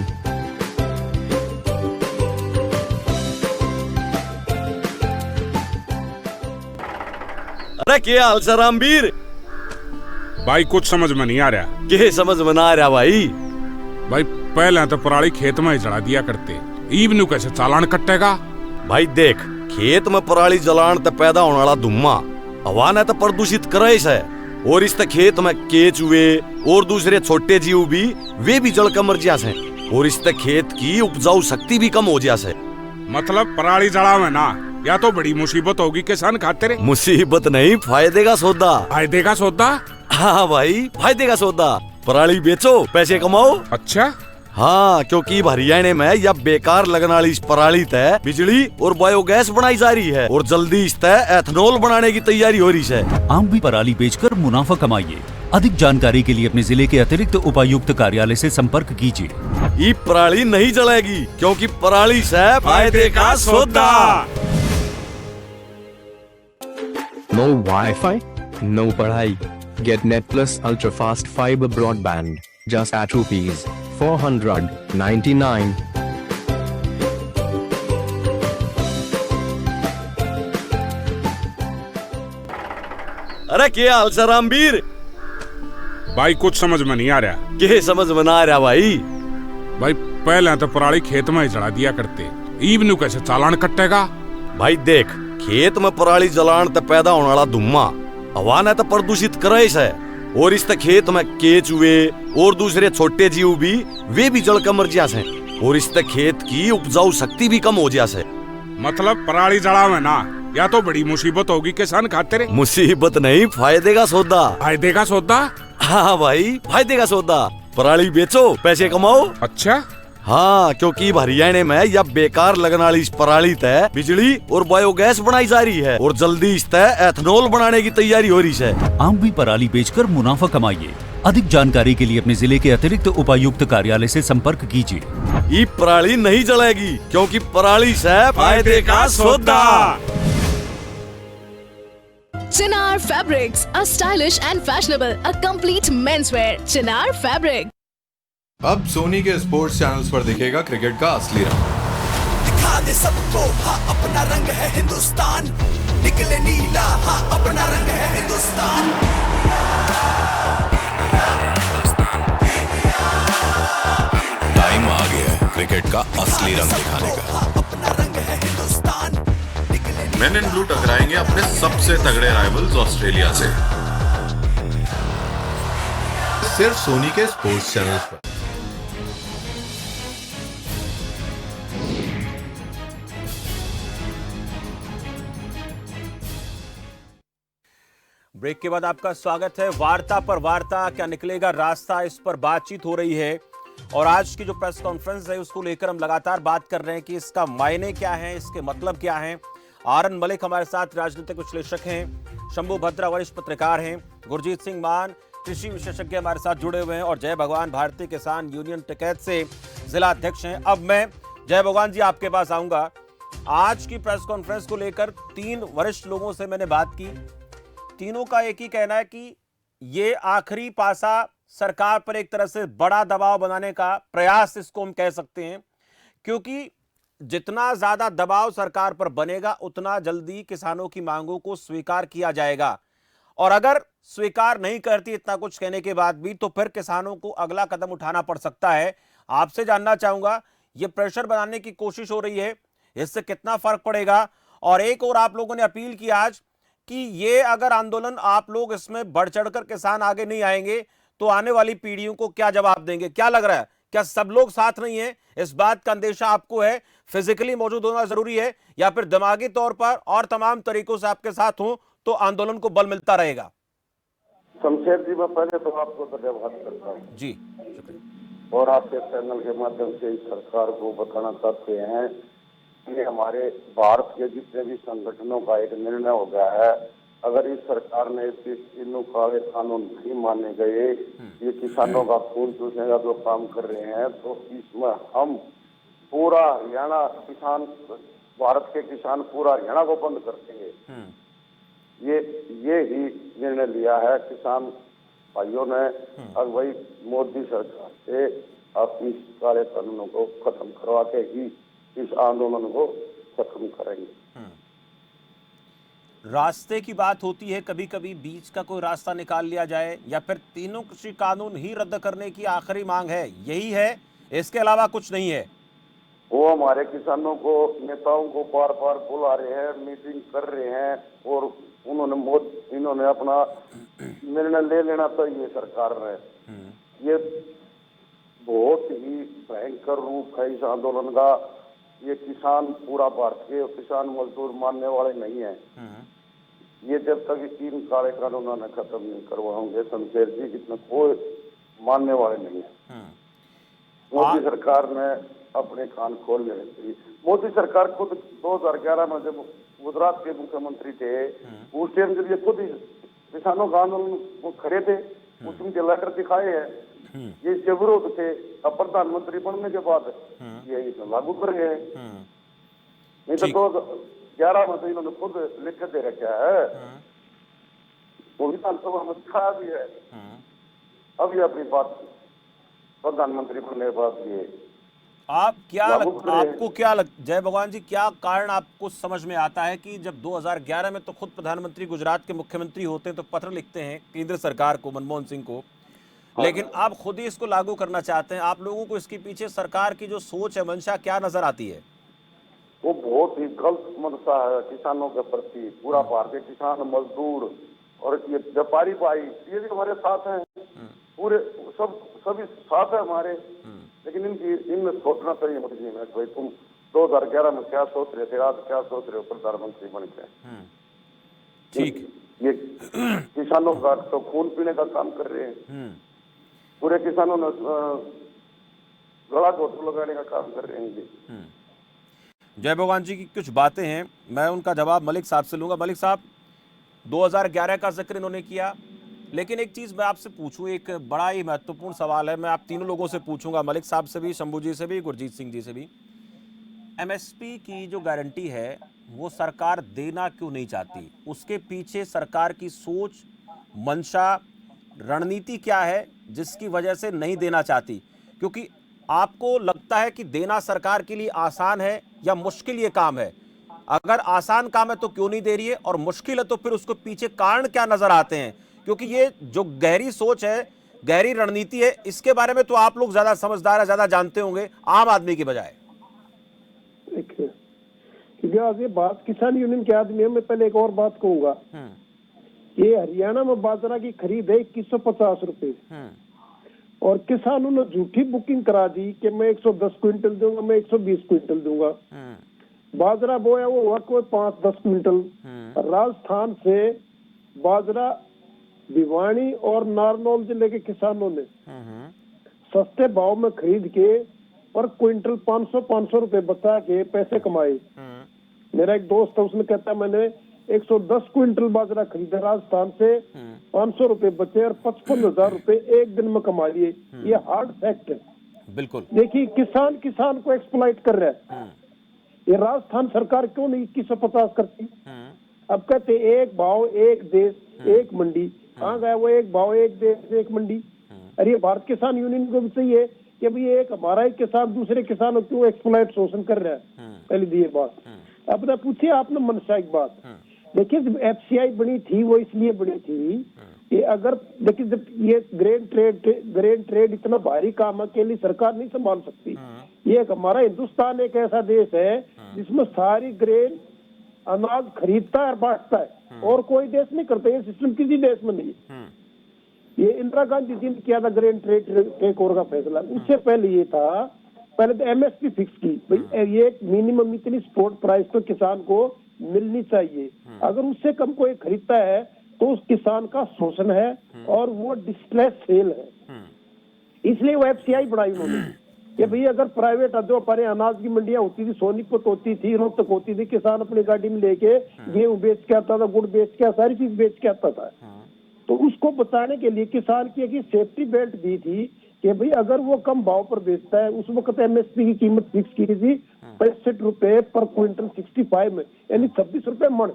S9: अरे क्या हाल सर रामवीर?
S10: भाई कुछ समझ में नहीं आ रहा।
S9: के समझ में ना आ रहा भाई?
S10: भाई पहले तो पराली खेत में ही चढ़ा दिया करते, ईब कैसे चालान कटेगा?
S9: भाई देख, खेत में पराली जलान तो पैदा होने वाला धुआं हवा ने तो प्रदूषित करे है, और इस खेत में केचुए और दूसरे छोटे जीव भी वे भी जल कर मर जा से, और इस खेत की उपजाऊ शक्ति भी कम हो जा से।
S10: मतलब पराली जला में ना, या तो बड़ी मुसीबत होगी किसान खातिर।
S9: मुसीबत नहीं, फायदे का सौदा।
S10: फायदे का सौदा?
S9: हाँ भाई, फायदे का सौदा। पराली बेचो, पैसे कमाओ।
S10: अच्छा
S9: हाँ, क्योंकि हरियाणा में या बेकार लगने वाली इस पराली तय बिजली और बायोगैस बनाई जा रही है, और जल्दी इस तय एथनॉल बनाने की तैयारी हो रही है।
S11: आप भी पराली बेचकर मुनाफा कमाइए। अधिक जानकारी के लिए अपने जिले के अतिरिक्त उपायुक्त कार्यालय से संपर्क कीजिए।
S9: ये पराली नहीं जलेगी, क्योंकि पराली से फायदे का सौदा।
S8: No Wi-Fi, no padhai. Get Net Plus Ultra Fast Fiber Broadband just at ₹499.
S9: अरे क्या हाल सर रामवीर?
S10: भाई कुछ समझ में नहीं आ रहा।
S9: के समझ में ना आ रहा भाई?
S10: भाई पहले तो पराली खेत में ही चढ़ा दिया करते, ईब कैसे चालान कटेगा?
S9: भाई देख, खेत में पराली जलान तो पैदा होने वाला धुआं हवा ने तो प्रदूषित करे है, और इस खेत में केचुए और दूसरे छोटे जीव भी वे भी जल कर मर जा से, और इस खेत की उपजाऊ शक्ति भी कम हो जा से।
S10: मतलब पराली जला में ना, या तो बड़ी मुसीबत होगी किसान खातिर।
S9: मुसीबत नहीं, फायदे का सौदा।
S10: फायदे का सौदा?
S9: हाँ भाई, फायदे का सौदा। पराली बेचो, पैसे कमाओ।
S10: अच्छा
S9: हाँ, क्योंकि हरियाणा में या बेकार लगने वाली इस पराली तय बिजली और बायोगैस बनाई जा रही है और जल्दी इस तय एथनॉल बनाने की तैयारी हो रही है।
S11: आप भी पराली बेचकर मुनाफा कमाइए। अधिक जानकारी के लिए अपने जिले के अतिरिक्त उपायुक्त कार्यालय से संपर्क कीजिए।
S9: ये पराली नहीं जलेगी क्योंकि पराली से फायदे का सौदा।
S7: Chinar Fabrics, a stylish and fashionable, a complete menswear. Chinar Fabric.
S12: अब सोनी के स्पोर्ट्स चैनल्स पर दिखेगा क्रिकेट का असली रंग।
S13: दिखा दे सबको हाँ अपना रंग है हिंदुस्तान, निकले नीला हाँ अपना रंग है हिंदुस्तान।
S14: टाइम आ गया है क्रिकेट का असली रंग दिखाने का।
S13: अपना रंग है हिंदुस्तान।
S12: मेन इन ब्लू टकराएंगे अपने सबसे तगड़े राइवल्स ऑस्ट्रेलिया से, सिर्फ सोनी के स्पोर्ट्स चैनल्स पर।
S1: ब्रेक के बाद आपका स्वागत है। वार्ता पर वार्ता, क्या निकलेगा रास्ता, इस पर बातचीत हो रही है। और आज की जो प्रेस कॉन्फ्रेंस है उसको लेकर हम लगातार बात कर रहे हैं कि इसका मायने क्या है, इसके मतलब क्या है। आरएन मलिक हमारे साथ राजनीतिक विश्लेषक हैं, शंभू भद्रा वरिष्ठ पत्रकार हैं, गुरजीत सिंह मान कृषि विशेषज्ञ हमारे साथ जुड़े हुए हैं और जय भगवान भारतीय किसान यूनियन टिकैत से जिला अध्यक्ष हैं। अब मैं जय भगवान जी आपके पास आऊंगा। आज की प्रेस कॉन्फ्रेंस को लेकर 3 वरिष्ठ लोगों से मैंने बात की। तीनों का एक ही कहना है कि ये आखिरी पासा सरकार पर एक तरह से बड़ा दबाव बनाने का प्रयास इसको हम कह सकते हैं, क्योंकि जितना ज्यादा दबाव सरकार पर बनेगा उतना जल्दी किसानों की मांगों को स्वीकार किया जाएगा। और अगर स्वीकार नहीं करती इतना कुछ कहने के बाद भी, तो फिर किसानों को अगला कदम उठाना पड़ सकता है। आपसे जानना चाहूंगा, ये प्रेशर बनाने की कोशिश हो रही है, इससे कितना फर्क पड़ेगा? और एक और आप लोगों ने अपील की आज कि ये अगर आंदोलन आप लोग इसमें बढ़ चढ़कर किसान आगे नहीं आएंगे तो आने वाली पीढ़ियों को क्या जवाब देंगे? क्या लग रहा है, क्या सब लोग साथ नहीं है? इस बात का अंदेशा आपको है? फिजिकली मौजूद होना जरूरी है या फिर दिमागी तौर पर और तमाम तरीकों से आपके साथ हो तो आंदोलन को बल मिलता रहेगा?
S15: शमशेर जी, मैं पहले तो आपको धन्यवाद करता हूँ
S1: जी, शुक्रिया।
S15: और आपके चैनल के माध्यम से इस सरकार को बताना चाहते हैं कि हमारे भारत के जितने भी संगठनों का एक निर्णय हो गया है, अगर इस सरकार ने तीनों काले कानून नहीं माने गए, ये किसानों का खून चूसने का जो काम कर रहे हैं, तो इसमें हम पूरा हरियाणा किसान, भारत के किसान पूरा हरियाणा को बंद कर देंगे। ये ही निर्णय लिया है किसान भाइयों ने। अब वही मोदी सरकार से आप इस काले कानूनों को खत्म करवा के ही इस आंदोलन को खत्म करेंगे।
S1: रास्ते की बात होती है, कभी कभी बीच का कोई रास्ता निकाल लिया जाए, या फिर तीनों कृषि कानून ही रद्द करने की आखिरी मांग है, यही है, इसके अलावा कुछ नहीं है?
S15: वो हमारे किसानों को, नेताओं को बार बार बुला रहे हैं, मीटिंग कर रहे हैं और इन्होंने अपना निर्णय ले लेना चाहिए सरकार ने। ये बहुत ही भयंकर रूप है इस आंदोलन का। ये किसान, पूरा भारत के किसान मजदूर मानने वाले नहीं है। ये जब तक इन काले कानूनों ने खत्म नहीं करवाओगे शमशेर जी, इतना कोई मानने वाले नहीं है। मोदी सरकार ने अपने कान खोल लेने चाहिए। मोदी सरकार खुद 2011 में जब गुजरात के मुख्यमंत्री थे, उस टाइम जब ये खुद किसानों का आंदोलन खड़े थे, उसमें के लेटर दिखाए हैं, ये इसके विरोध थे। अब प्रधानमंत्री बनने के बाद ये लागू कर गए हैं। नहीं तो 2011 में तो इन्होंने खुद लिख के दे रखा है, वो विधानसभा में दिखाया भी है। अब ये अपनी बात प्रधानमंत्री बनने के बाद ये
S1: आपको क्या जय भगवान जी, क्या कारण आपको समझ में आता है कि जब 2011 में तो खुद प्रधानमंत्री गुजरात के मुख्यमंत्री होते हैं तो पत्र लिखते हैं केंद्र सरकार को, मनमोहन सिंह को, लेकिन आप खुद ही इसको लागू करना चाहते हैं? आप लोगों को इसके पीछे सरकार की जो सोच है, मंशा क्या नजर आती है?
S15: वो बहुत ही गलत मंशा है किसानों के प्रति। पूरा भारतीय किसान, मजदूर और ये व्यापारी भाई, ये भी हमारे साथ हैं, पूरे सभी साथ है हमारे। लेकिन इनमें सोचना चाहिए मोदी जी में, भाई तुम 2011 में क्या सोच रहे थे, आज क्या सोच रहे हो प्रधानमंत्री बन के?
S1: ठीक,
S15: ये किसानों का तो खून पीने का काम कर रहे हैं। पूरे किसानों ने गला घोटू लगाने का काम कर रहे हैं जी।
S1: जय भगवान जी की कुछ बातें हैं, मैं उनका जवाब मलिक साहब से लूंगा। मलिक साहब, 2011 का जिक्र इन्होंने किया, लेकिन एक चीज मैं आपसे पूछूं, एक बड़ा ही महत्वपूर्ण सवाल है, मैं आप तीनों लोगों से पूछूंगा, मलिक साहब से भी, शंभू जी से भी, गुरजीत सिंह जी से भी। एमएसपी की जो गारंटी है वो सरकार देना क्यों नहीं चाहती? उसके पीछे सरकार की सोच, मंशा, रणनीति क्या है जिसकी वजह से नहीं देना चाहती? क्योंकि आपको लगता है कि देना सरकार के लिए आसान है या मुश्किल ये काम है? अगर आसान काम है तो क्यों नहीं दे रही है, और मुश्किल है तो फिर उसको पीछे कारण क्या नजर आते हैं? क्योंकि ये जो गहरी सोच है, गहरी रणनीति है, इसके बारे में तो आप लोग ज्यादा समझदार है, ज्यादा जानते होंगे आम आदमी की बजाय।
S4: देखिए, क्योंकि आज ये बात किसान यूनियन के आदमी है, मैं पहले एक और बात कहूंगा। ये हरियाणा में बाजरा की खरीद है 2150 रुपए, और किसानों ने झूठी बुकिंग करा दी कि मैं 110 क्विंटल दूंगा, मैं 120 क्विंटल दूंगा। बाजरा बोया वो हुआ कोई 5-10 क्विंटल। राजस्थान से बाजरा भिवानी और नारनौल जिले के किसानों ने सस्ते भाव में खरीद के पर क्विंटल 500 रुपए बचा के पैसे कमाए। मेरा एक दोस्त है, उसने कहता है मैंने 110 क्विंटल बाजरा खरीदा राजस्थान से, 500 रुपए बचे और 55,000 रुपए एक दिन में कमा लिए। ये हार्ड फैक्ट है।
S1: बिल्कुल।
S4: देखिए, किसान को एक्सप्लॉइट कर रहा है। ये राजस्थान सरकार क्यों नहीं 2150 करती? अब कहते एक भाव एक देश एक मंडी, कहाँ गया वो एक भाव एक देश एक मंडी? अरे ये भारत किसान यूनियन को भी चाहिए कि भाई एक हमारा ही किसान दूसरे किसानों क्यों एक्सप्लॉइट शोषण कर रहा है? पहले ये बात। अब ना पूछिए आपने मनसा एक बात, देखिए जब एफसीआई बनी थी वो इसलिए बनी थी कि अगर देखिए जब ये ग्रेन ट्रेड इतना भारी काम अकेली सरकार नहीं संभाल सकती। ये हमारा हिंदुस्तान एक ऐसा देश है जिसमें सारी ग्रेन अनाज खरीदता है और बांटता है, और कोई देश नहीं करता। ये सिस्टम किसी देश में नहीं है। ये इंदिरा गांधी जी ने किया था ग्रेन ट्रेड टेक ओवर का फैसला। उससे पहले ये था, पहले तो एमएसपी फिक्स की, भाई ये मिनिमम इतनी सपोर्ट प्राइस तो किसान को मिलनी चाहिए। अगर उससे कम कोई खरीदता है तो उस किसान का शोषण है और वो डिस्ट्रेस सेल है। इसलिए वो एफसीआई बढ़ाई उन्होंने कि भाई अगर प्राइवेट जो पर अनाज की मंडियां होती थी, सोनीपत होती थी, रोहतक होती थी, किसान अपनी गाड़ी में लेके गेहूं बेच के आता था, गुड़ बेच के, सारी चीज बेच के आता था। तो उसको बचाने के लिए किसान की एक सेफ्टी बेल्ट दी थी कि भाई अगर वो कम भाव पर बेचता है, उस वक्त एमएसपी की कीमत फिक्स की थी 65 रुपए पर क्विंटल 65 में, यानी 26 रुपए मन।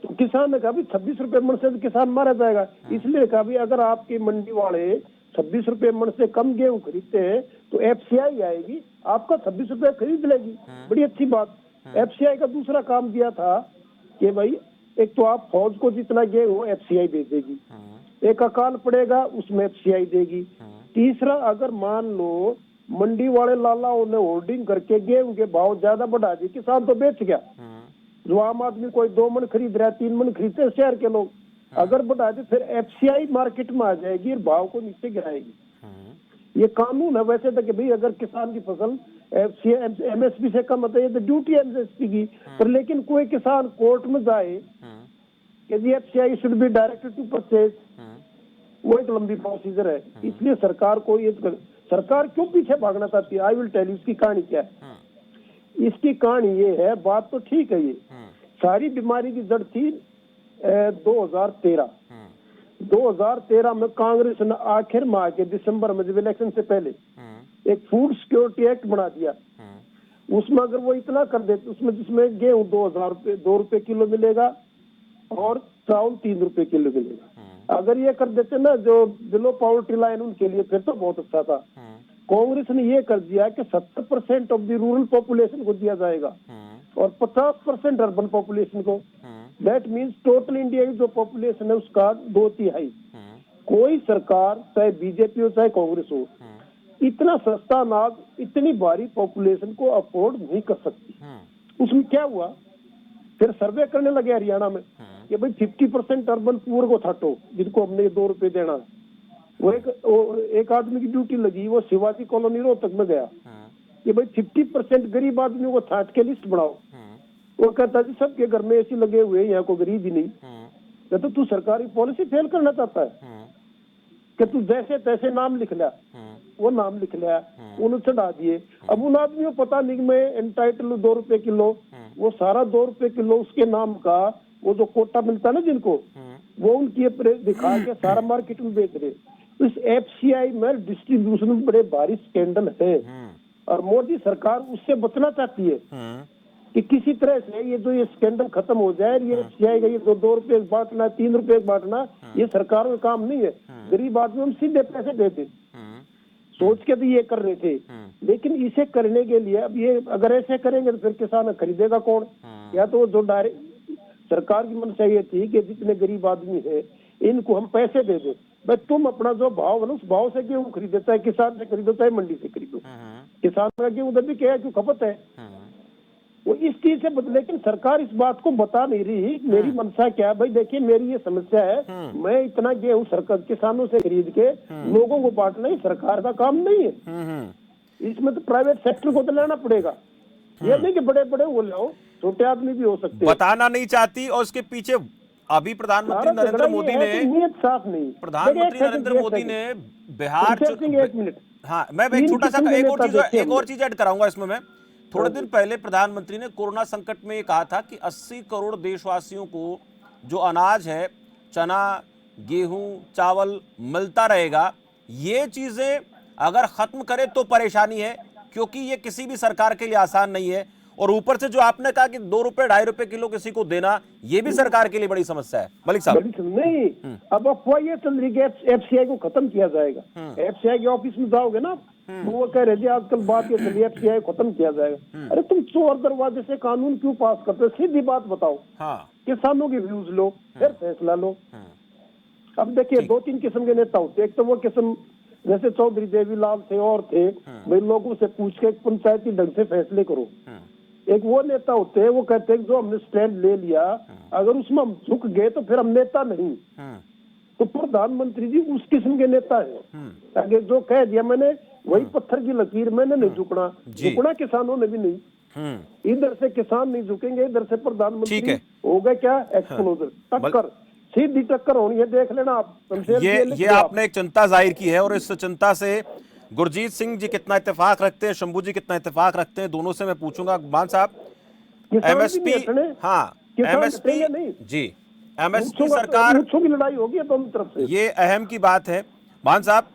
S4: तो किसान ने कहा भी 26 रुपए मन से तो किसान मारा जाएगा। इसलिए कहा भी अगर आपके मंडी वाले 26 रुपए मन से कम गेहूं खरीदते हैं तो एफसीआई आएगी, आपका 26 रुपए खरीद लेगी। बड़ी अच्छी बात। एफसीआई का दूसरा काम दिया था कि भाई एक तो आप फौज को जितना गेहूं एफसीआई भेजेगी, एक अकाल पड़ेगा उसमें एफसीआई देगी। तीसरा, अगर मान लो मंडी वाले लालाओं ने होर्डिंग करके गेहूं के भाव ज्यादा बढ़ा दिए, किसान तो बेच गया। जो आम आदमी कोई 2 मन खरीद रहा है, 3 मन खरीदते हैं शहर के लोग, अगर बढ़ा दे फिर एफसीआई मार्केट में आ जाएगी और भाव को नीचे गिराएगी। ये कानून है वैसे तो कि भाई अगर किसान की फसल एमएसपी से कम होता है तो ड्यूटी एमएसपी की, पर लेकिन कोई किसान कोर्ट में जाए कि जी FCI should be directed to purchase, वो एक लंबी प्रोसीजर है। इसलिए सरकार को ये सरकार क्यों पीछे भागना चाहती है? आई विल टेल यू इसकी कहानी क्या है। इसकी कहानी ये है, बात तो ठीक है, ये सारी बीमारी की जड़ थी 2013 में कांग्रेस ने आखिर माह के दिसंबर में जब इलेक्शन से पहले एक फूड सिक्योरिटी एक्ट बना दिया। उसमें अगर वो इतना कर देते, उसमें जिसमें गेहूं 2 रुपए किलो मिलेगा और चावल 3 रुपए किलो मिलेगा। अगर ये कर देते ना जो बिलो पॉवर्टी लाइन उनके लिए, फिर तो बहुत अच्छा था। कांग्रेस ने ये कर दिया कि 70% ऑफ द रूरल पॉपुलेशन को दिया जाएगा और 50% अर्बन पॉपुलेशन को। दैट मीन्स टोटल इंडिया की जो पॉपुलेशन है उसका 2/3। कोई सरकार चाहे बीजेपी हो चाहे कांग्रेस हो, इतना सस्ता अनाज इतनी भारी पॉपुलेशन को अफोर्ड नहीं कर सकती। उसमें क्या हुआ, फिर सर्वे करने लगे हरियाणा में कि भाई 50% अर्बन पुअर को छाटो जिनको हमने 2 रुपए देना है। वो एक आदमी की ड्यूटी लगी, वो शिवाजी कॉलोनी रोहतक में गया, कि भाई 50% गरीब आदमियों को छांट के लिस्ट बनाओ। वो कहता जी सबके घर में एसी लगे हुए हैं, यहाँ को गरीब ही नहीं। कहता तू सरकारी पॉलिसी फेल करना चाहता है कि तू जैसे तैसे नाम लिख लिया, वो नाम लिख लिया, उन्हें चढ़ा दिए। अब उन आदमियों को पता नहीं कि मैं एंटाइटल 2 रुपए किलो, वो सारा 2 रुपए किलो उसके नाम का वो जो कोटा मिलता है ना जिनको, वो उनकी दिखा के सारा मार्केट में बेच रहे। तो इस FCI में डिस्ट्रीब्यूशन में बड़े भारी स्कैंडल है और मोदी सरकार उससे बचना चाहती है कि किसी तरह से ये जो ये स्कैंडल खत्म हो जाए। ये FCI का ये 2 रुपए बांटना, 3 रुपए बांटना, ये सरकार का काम नहीं है। गरीब आदमी हम सीधे पैसे देते, सोच के तो ये कर रहे थे। लेकिन इसे करने के लिए अब ये अगर ऐसे करेंगे तो फिर किसान खरीदेगा कौन? या तो जो डायरेक्ट सरकार की मंशा ये थी कि जितने गरीब आदमी है इनको हम पैसे दे दे, भाई तुम अपना जो भाव है ना उस भाव से गेहूं खरीदेता है, किसान से खरीदता है, मंडी से खरीदो। किसान का गेहूं उधर भी क्या है, क्यों खपत है, वो इस चीज से बदले। लेकिन सरकार इस बात को बता नहीं रही मेरी मंशा क्या है। भाई देखिए मेरी ये समस्या है, मैं इतना गेहूं सरकार किसानों से खरीद के लोगों को बांटना ही सरकार का काम नहीं है। इसमें तो प्राइवेट सेक्टर को तो लेना पड़ेगा। ये नहीं कि बड़े बड़े वो लाओ, छोटे आदमी भी हो सकते हैं।
S1: बताना नहीं चाहती और उसके पीछे अभी प्रधानमंत्री नरेंद्र मोदी ने,
S4: साफ नहीं,
S1: प्रधानमंत्री नरेंद्र मोदी ने बिहार,
S4: एक मिनट,
S1: हाँ मैं एक छोटा सा एक और चीज ऐड कराऊंगा इसमें। मैं थोड़े दिन पहले प्रधानमंत्री ने कोरोना संकट में ये कहा था कि 80 करोड़ देशवासियों को जो अनाज है, चना, गेहूं, चावल मिलता रहेगा। ये चीजें अगर खत्म करे तो परेशानी है, क्योंकि ये किसी भी सरकार के लिए आसान नहीं है। और ऊपर से जो आपने कहा कि 2 रुपए 2.5 रुपए किलो किसी को देना, ये भी सरकार के लिए बड़ी समस्या है। मलिक साहब
S4: नहीं, अब अफवाह ये चल रही है FCI को खत्म किया जाएगा। FCI के ऑफिस में जाओगे ना, वो कह रहे थे आजकल बात ये चली FCI खत्म किया जाएगा। अरे तुम चोर दरवाजे से कानून क्यों पास करते हो? सीधी बात बताओ, किसानों के व्यूज लो, फिर फैसला लो। अब देखिए 2-3 किस्म के नेता होते, एक तो वो किस्म जैसे चौधरी देवीलाल थे और थे, भाई लोगों से पूछ के पंचायती ढंग से फैसले करो। एक वो नेता होते हैं, वो कहते हैं जो हमने स्टैंड ले लिया, अगर उसमें हम झुक गए तो फिर हम नेता नहीं। तो प्रधानमंत्री जी उस किस्म के नेता है, अगर जो कह दिया मैंने वही पत्थर की लकीर, मैंने नहीं झुकना किसानों ने भी नहीं। इधर से किसान नहीं झुकेंगे, इधर से प्रधानमंत्री होगा क्या एक्सप्लोजर, टक्कर, सीधी टक्कर होनी है, देख लेना आप।
S1: ये आपने एक चिंता जाहिर की है और इस चिंता से गुरजीत सिंह जी कितना इत्तेफाक रखते हैं, शंभू जी कितना इत्तेफाक रखते हैं, दोनों से मैं पूछूंगा। मान साहब MSP, हाँ MSP जी, MSP सरकार
S4: की लड़ाई होगी दोनों तरफ से,
S1: ये अहम की बात है। मान साहब,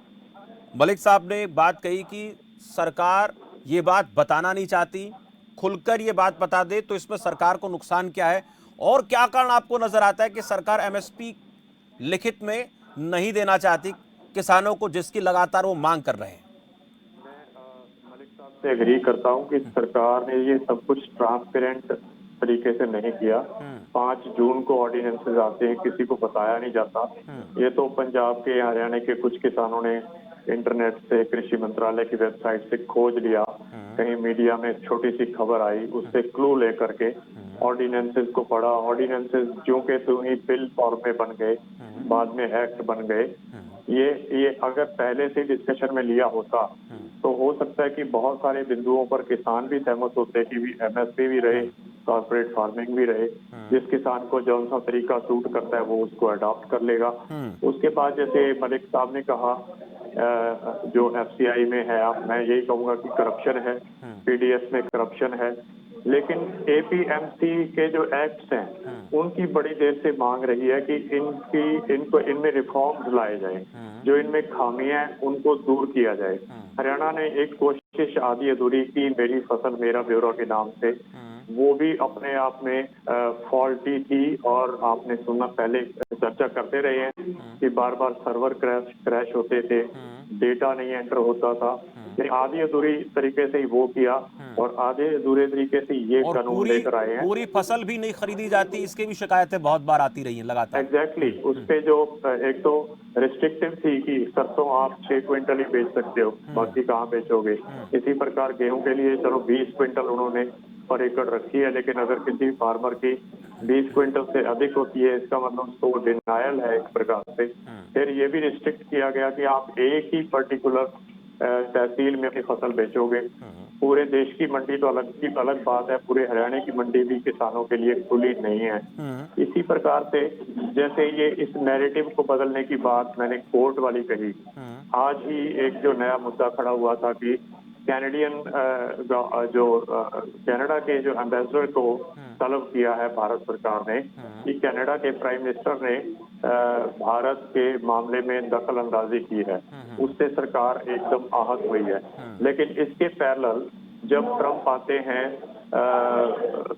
S1: मलिक साहब ने बात कही कि सरकार ये बात बताना नहीं चाहती, खुलकर ये बात बता दे तो इसमें सरकार को नुकसान क्या है और क्या कारण आपको नजर आता है कि सरकार MSP लिखित में नहीं देना चाहती किसानों को, जिसकी लगातार वो मांग कर रहे हैं?
S5: से एग्री करता हूं कि सरकार ने ये सब कुछ ट्रांसपेरेंट तरीके से नहीं किया। 5 जून को ऑर्डिनेंसेस आते हैं, किसी को बताया नहीं जाता। ये तो पंजाब के, हरियाणा के कुछ किसानों ने इंटरनेट से, कृषि मंत्रालय की वेबसाइट से खोज लिया, कहीं मीडिया में छोटी सी खबर आई, उससे क्लू लेकर के ऑर्डिनेंसेस को पढ़ा। ऑर्डिनेंसेस ज्यों के त्यों ही बिल फॉर्म में बन गए, बाद में एक्ट बन गए। ये अगर पहले से डिस्कशन में लिया होता तो हो सकता है कि बहुत सारे बिंदुओं पर किसान भी सहमत होते कि MSP भी रहे, कॉर्पोरेट फार्मिंग भी रहे। जिस किसान को जौन सा तरीका सूट करता है वो उसको अडॉप्ट कर लेगा। उसके बाद जैसे मलिक साहब ने कहा जो FCI में है, मैं यही कहूंगा कि करप्शन है, PDS में करप्शन है। लेकिन APMC के जो एक्ट्स हैं उनकी बड़ी देर से मांग रही है कि इनमें रिफॉर्म्स लाए जाए, जो इनमें खामियां हैं उनको दूर किया जाए। हरियाणा ने एक कोशिश आधी अधूरी की, मेरी फसल मेरा ब्यूरो के नाम से, वो भी अपने आप में फॉल्टी थी। और आपने सुना, पहले चर्चा करते रहे हैं कि बार बार सर्वर क्रैश होते थे, डेटा नहीं एंटर होता था। आधी अधूरी तरीके से ही वो किया और आधे अधूरे तरीके से ये कानून लेकर आए हैं।
S1: पूरी फसल भी नहीं खरीदी जाती, इसके भी शिकायतें बहुत बार आती रही हैं लगातार।
S5: एग्जैक्टली, उस पे जो एक तो रिस्ट्रिक्टिव थी कि सरसों आप 6 क्विंटल ही बेच सकते हो, बाकी कहाँ बेचोगे। इसी प्रकार गेहूं के लिए चलो 20 क्विंटल उन्होंने पर एकड़ रखी है, लेकिन अगर किसी फार्मर की 20 क्विंटल से अधिक होती है, इसका मतलब तो डिनायल है एक प्रकार से। फिर ये भी रिस्ट्रिक्ट किया गया कि आप एक ही पर्टिकुलर तहसील में अपनी फसल बेचोगे। पूरे देश की मंडी तो अलग बात है, पूरे हरियाणा की मंडी भी किसानों के लिए खुली नहीं है। इसी प्रकार से जैसे ये इस नैरेटिव को बदलने की बात मैंने कोर्ट वाली कही, आज ही एक जो नया मुद्दा खड़ा हुआ था कि कैनेडियन कनाडा के जो एम्बेसडर को तलब किया है भारत सरकार ने कि कनाडा के प्राइम मिनिस्टर ने भारत के मामले में दखल अंदाजी की है, उससे सरकार एकदम आहत हुई है। लेकिन इसके पैरेलल जब ट्रंप आते हैं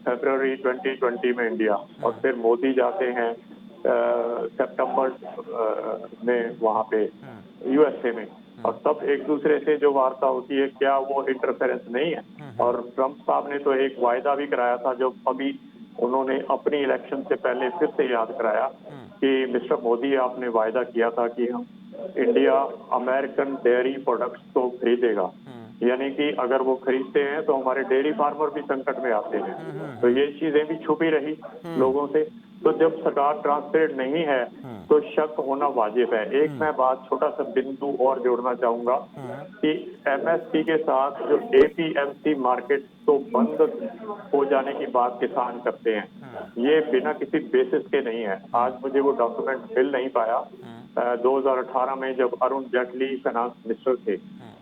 S5: फरवरी 2020 में इंडिया, और फिर मोदी जाते हैं सितंबर में वहां पे यूएसए में, और तब एक दूसरे से जो वार्ता होती है, क्या वो इंटरफेरेंस नहीं है? और ट्रंप साहब ने तो एक वायदा भी कराया था, जो अभी उन्होंने अपनी इलेक्शन से पहले फिर से याद कराया कि मिस्टर मोदी, आपने वायदा किया था कि हम इंडिया अमेरिकन डेयरी प्रोडक्ट्स को खरीदेगा, यानी कि अगर वो खरीदते हैं तो हमारे डेयरी फार्मर भी संकट में आते हैं। तो ये चीजें भी छुपी रही लोगों से। तो जब सरकार ट्रांसपेरेंट नहीं है तो शक होना वाजिब है। एक मैं बात, छोटा सा बिंदु और जोड़ना चाहूंगा कि एमएसपी के साथ जो एपीएमसी मार्केट तो बंद हो जाने की बात किसान करते हैं, ये बिना किसी बेसिस के नहीं है। आज मुझे वो डॉक्यूमेंट मिल नहीं पाया। 2018 में जब अरुण जेटली फाइनेंस मिनिस्टर थे,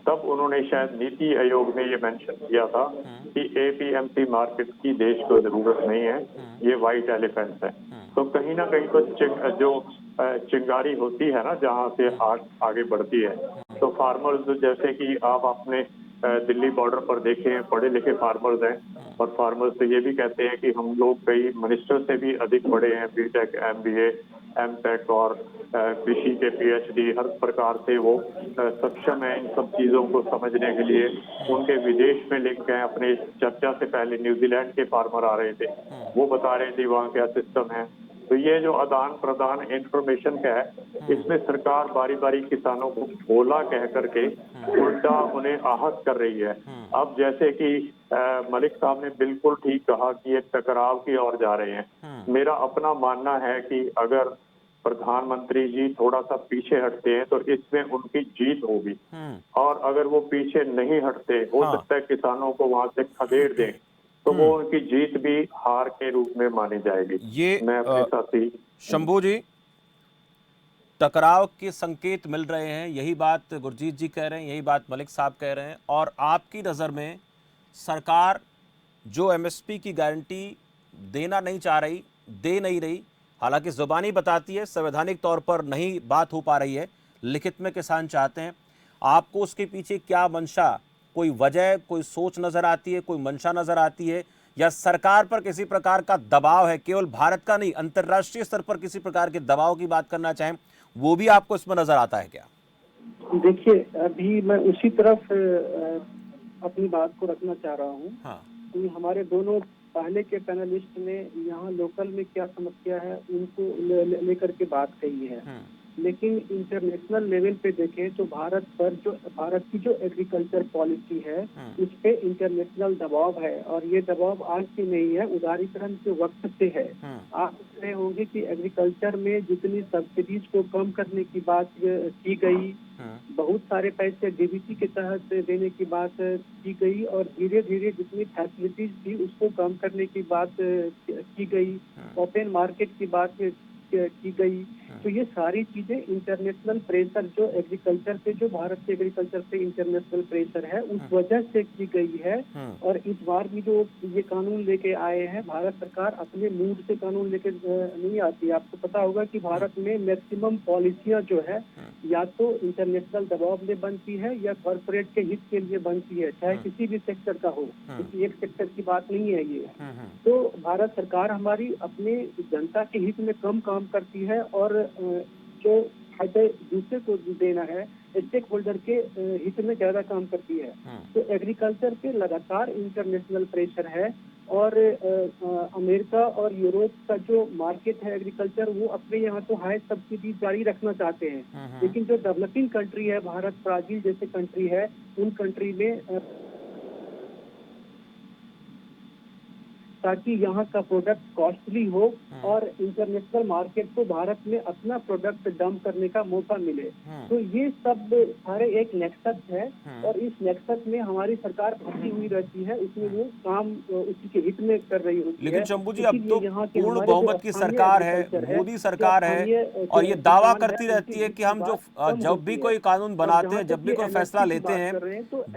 S5: तब उन्होंने शायद नीति आयोग में ये मेंशन किया था कि एपीएमसी मार्केट की देश को जरूरत नहीं है, ये व्हाइट एलिफेंट है। तो कहीं ना कहीं तो जो चिंगारी होती है ना, जहाँ से आगे बढ़ती है, तो फार्मर्स, जैसे कि आप अपने दिल्ली बॉर्डर पर देखें, पढ़े लिखे फार्मर्स हैं, और फार्मर्स तो ये भी कहते हैं कि हम लोग कई मिनिस्टर से भी अधिक पढ़े हैं, बीटेक, एमबीए, एमटेक और कृषि के पीएचडी, हर प्रकार से वो सक्षम है इन सब चीजों को समझने के लिए। उनके विदेश में लिंक हैं। अपने चर्चा से पहले न्यूजीलैंड के फार्मर आ रहे थे, वो बता रहे थे वहाँ क्या सिस्टम है। तो ये जो आदान प्रदान इंफॉर्मेशन का है, इसमें सरकार बारी बारी किसानों को भोला कह करके उल्टा उन्हें आहत कर रही है। अब जैसे कि मलिक साहब ने बिल्कुल ठीक कहा कि एक टकराव की ओर जा रहे हैं। मेरा अपना मानना है कि अगर प्रधानमंत्री जी थोड़ा सा पीछे हटते हैं तो इसमें उनकी जीत होगी, और अगर वो पीछे नहीं हटते, हो सकता है किसानों को वहां से खदेड़ दें, तो वो उनकी जीत भी हार के रूप में मानी जाएगी।
S1: ये
S5: मैं अपने साथी
S1: शंभू जी, टकराव के संकेत मिल रहे हैं, यही बात गुरजीत जी कह रहे हैं, यही बात मलिक साहब कह रहे हैं। और आपकी नज़र में सरकार जो एमएसपी की गारंटी देना नहीं चाह रही, दे नहीं रही, हालांकि जुबानी बताती है, संवैधानिक तौर पर नहीं बात हो पा रही है, लिखित में किसान चाहते हैं, आपको उसके पीछे क्या मंशा, कोई वजह, कोई सोच नजर आती है, कोई मंशा नजर आती है, या सरकार पर किसी प्रकार का दबाव है? केवल भारत का नहीं, अंतर्राष्ट्रीय स्तर पर किसी प्रकार के दबाव की बात करना चाहें, वो भी आपको इसमें नजर आता है क्या?
S6: देखिए, अभी मैं उसी तरफ अपनी बात को रखना चाह रहा हूँ।
S1: हाँ।
S6: कि हमारे दोनों पहले के पैनलिस्ट ने यहाँ लोकल में क्या समस्या है उनको लेकर के बात कही है, लेकिन इंटरनेशनल लेवल पे देखें तो भारत की जो एग्रीकल्चर पॉलिसी है उस पे इंटरनेशनल दबाव है, और ये दबाव आज से नहीं है, उदारीकरण के वक्त से है। आप देख रहे होंगे कि एग्रीकल्चर में जितनी सब्सिडीज को कम करने की बात की गई, बहुत सारे पैसे डीबीटी के तहत देने की बात की गई, और धीरे धीरे जितनी फैसिलिटीज थी उसको कम करने की बात की गई, ओपन मार्केट की बात की गई। तो ये सारी चीजें इंटरनेशनल प्रेशर जो एग्रीकल्चर पे, जो भारत के एग्रीकल्चर पे इंटरनेशनल प्रेशर है, उस वजह से की गई है। और इस बार भी जो ये कानून लेके आए हैं, भारत सरकार अपने मूड से कानून लेके नहीं आती। आपको पता होगा कि भारत में मैक्सिमम पॉलिसियां जो है या तो इंटरनेशनल दबाव में बनती है या कॉर्पोरेट के हित के लिए बनती है, चाहे किसी भी सेक्टर का हो, किसी एक सेक्टर की बात नहीं है ये। तो भारत सरकार हमारी अपने जनता के हित में कम काम करती है, और जो फायदा दूसरे को देना है, स्टेक होल्डर के हित में ज्यादा काम करती है। तो एग्रीकल्चर पे लगातार इंटरनेशनल प्रेशर है, और अमेरिका और यूरोप का जो मार्केट है एग्रीकल्चर, वो अपने यहाँ तो हाई सब्सिडी जारी रखना चाहते हैं, लेकिन जो डेवलपिंग कंट्री है, भारत, ब्राजील जैसे कंट्री है, उन कंट्री में ताकि यहाँ का प्रोडक्ट कॉस्टली हो और इंटरनेशनल मार्केट को भारत में अपना प्रोडक्ट डंप करने का मौका मिले। तो ये सब सारे एक नेक्सस है और इस नेक्सस में हमारी सरकार फंसी हुई रहती है, इसमें वो काम उसी के हित में कर रही होती है।
S1: लेकिन शंभू जी, अब तो पूर्ण बहुमत की सरकार है, मोदी सरकार है, और ये दावा करती रहती है कि हम जब भी कोई कानून बनाते हैं, जब भी कोई फैसला लेते हैं,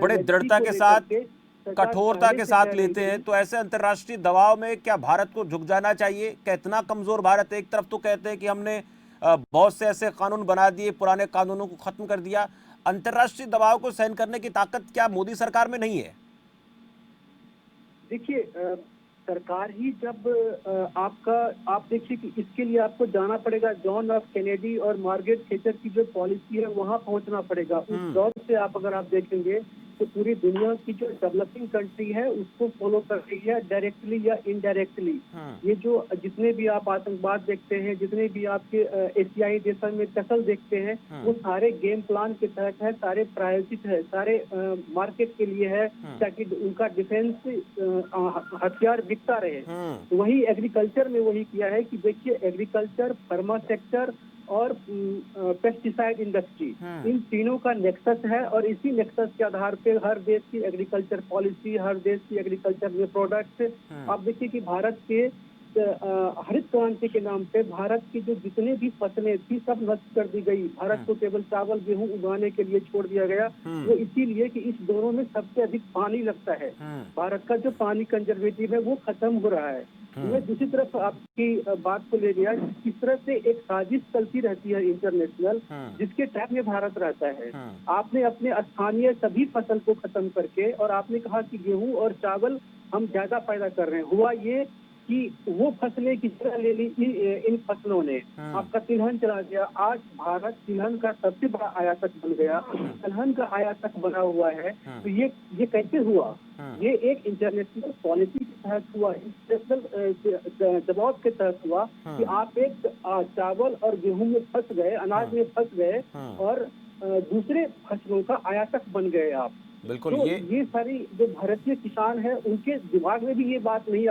S1: बड़े दृढ़ता के साथ, कठोरता के साथ लेते हैं। तो ऐसे अंतर्राष्ट्रीय दबाव में क्या भारत को झुक जाना चाहिए? क्या इतना कमजोर भारत है? एक तरफ तो कहते हैं कि हमने बहुत से ऐसे कानून बना दिए, पुराने कानूनों को खत्म कर दिया। अंतर्राष्ट्रीय दबाव को सहन करने की ताकत क्या मोदी सरकार में नहीं है?
S6: देखिए, सरकार ही जब आप देखिए कि इसके लिए आपको जाना पड़ेगा जॉन एफ कैनेडी और मार्गरेट थैचर की जो पॉलिसी है वहां पहुंचना पड़ेगा। उस दौर से अगर आप देखेंगे तो पूरी दुनिया की जो डेवलपिंग कंट्री है उसको फॉलो कर रही है, डायरेक्टली या इनडायरेक्टली। ये जो जितने भी आप आतंकवाद देखते हैं, जितने भी आपके एशियाई देशों में दखल देखते हैं, वो सारे गेम प्लान के तहत है, सारे प्रायोजित है, सारे मार्केट के लिए है, ताकि उनका डिफेंस हथियार बिकता रहे। वही एग्रीकल्चर में वही किया है कि देखिए, एग्रीकल्चर, फार्मा सेक्टर और पेस्टिसाइड इंडस्ट्री, इन तीनों का नेक्सस है और इसी नेक्सस के आधार पे हर देश की एग्रीकल्चर पॉलिसी, हर देश की एग्रीकल्चर में प्रोडक्ट। आप देखिए कि भारत के हरित क्रांति के नाम पे भारत की जो जितने भी फसलें थी सब नष्ट कर दी गई। भारत को केवल चावल गेहूं उगाने के लिए छोड़ दिया गया, वो इसीलिए कि इस दोनों में सबसे अधिक पानी लगता है। भारत का जो पानी कंजर्वेटिव है वो खत्म हो रहा है। मैं दूसरी तरफ आपकी बात को ले गया, किस तरह से एक साजिश चलती रहती है इंटरनेशनल, जिसके टैग में भारत रहता है। आपने अपने स्थानीय सभी फसल को खत्म करके और आपने कहा कि गेहूं और चावल हम ज्यादा पैदा कर रहे हैं। हुआ ये कि वो फसलें किस तरह ले ली इन फसलों ने, आपका तिलहन चला गया। आज भारत तिलहन का सबसे बड़ा आयातक बन गया, तिलहन का आयातक बना हुआ है। तो ये कैसे हुआ? ये एक इंटरनेशनल पॉलिसी के तहत हुआ, इंटरनेशनल दबाव के तहत हुआ कि आप एक चावल और गेहूं में फंस गए, अनाज में फंस गए और दूसरे फसलों का आयातक बन गए आप।
S1: बिल्कुल।
S6: तो ये सारी जो भारतीय किसान है उनके दिमाग में भी ये बात नहीं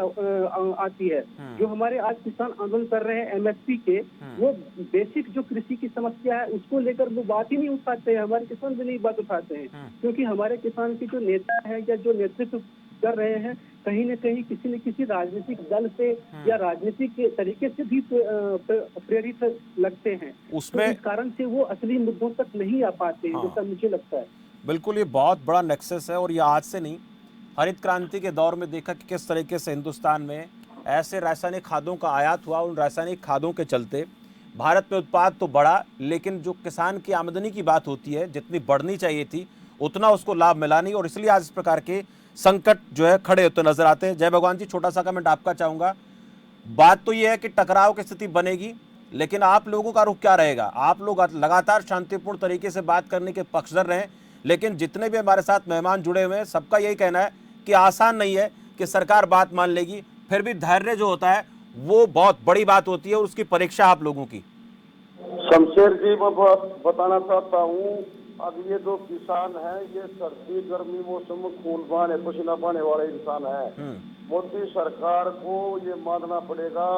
S6: आती है। जो हमारे आज किसान आंदोलन कर रहे हैं एमएसपी के, वो बेसिक जो कृषि की समस्या है उसको लेकर वो बात ही नहीं उठाते हैं। हमारे किसान भी नहीं बात उठाते हैं, क्योंकि हमारे किसान के जो नेता है या जो नेतृत्व कर रहे हैं, कहीं न कहीं किसी न किसी राजनीतिक दल से या राजनीतिक तरीके से भी प्रेरित लगते हैं। उसमें तो इस कारण से वो असली मुद्दों तक नहीं आ पाते हैं, जैसा मुझे लगता है।
S1: बिल्कुल, ये बहुत बड़ा नेक्सस है और ये आज से नहीं, हरित क्रांति के दौर में देखा कि किस तरीके से हिंदुस्तान में ऐसे रासायनिक खादों का आयात हुआ। उन रासायनिक खादों के चलते भारत में उत्पाद तो बढ़ा, लेकिन जो किसान की आमदनी की बात होती है, जितनी बढ़नी चाहिए थी उतना उसको लाभ मिला नहीं, और इसलिए आज इस प्रकार के संकट जो है खड़े होते नजर आते हैं। जय भगवान जी, छोटा सा कमेंट आपका चाहूँगा। बात तो ये है कि टकराव की स्थिति बनेगी, लेकिन आप लोगों का रुख क्या रहेगा? आप लोग लगातार शांतिपूर्ण तरीके से बात करने के पक्षधर रहे, लेकिन जितने भी हमारे साथ मेहमान जुड़े हुए हैं सबका यही कहना है कि आसान नहीं है कि सरकार बात मान लेगी। फिर भी धैर्य जो होता है वो बहुत बड़ी बात होती है और उसकी परीक्षा आप लोगों की।
S15: शमशेर जी, मैं बताना चाहता हूँ, अब ये जो किसान है ये सर्दी गर्मी मौसम में खून बहाने पसीना बहाने वाले इंसान है। मोदी सरकार को ये मानना पड़ेगा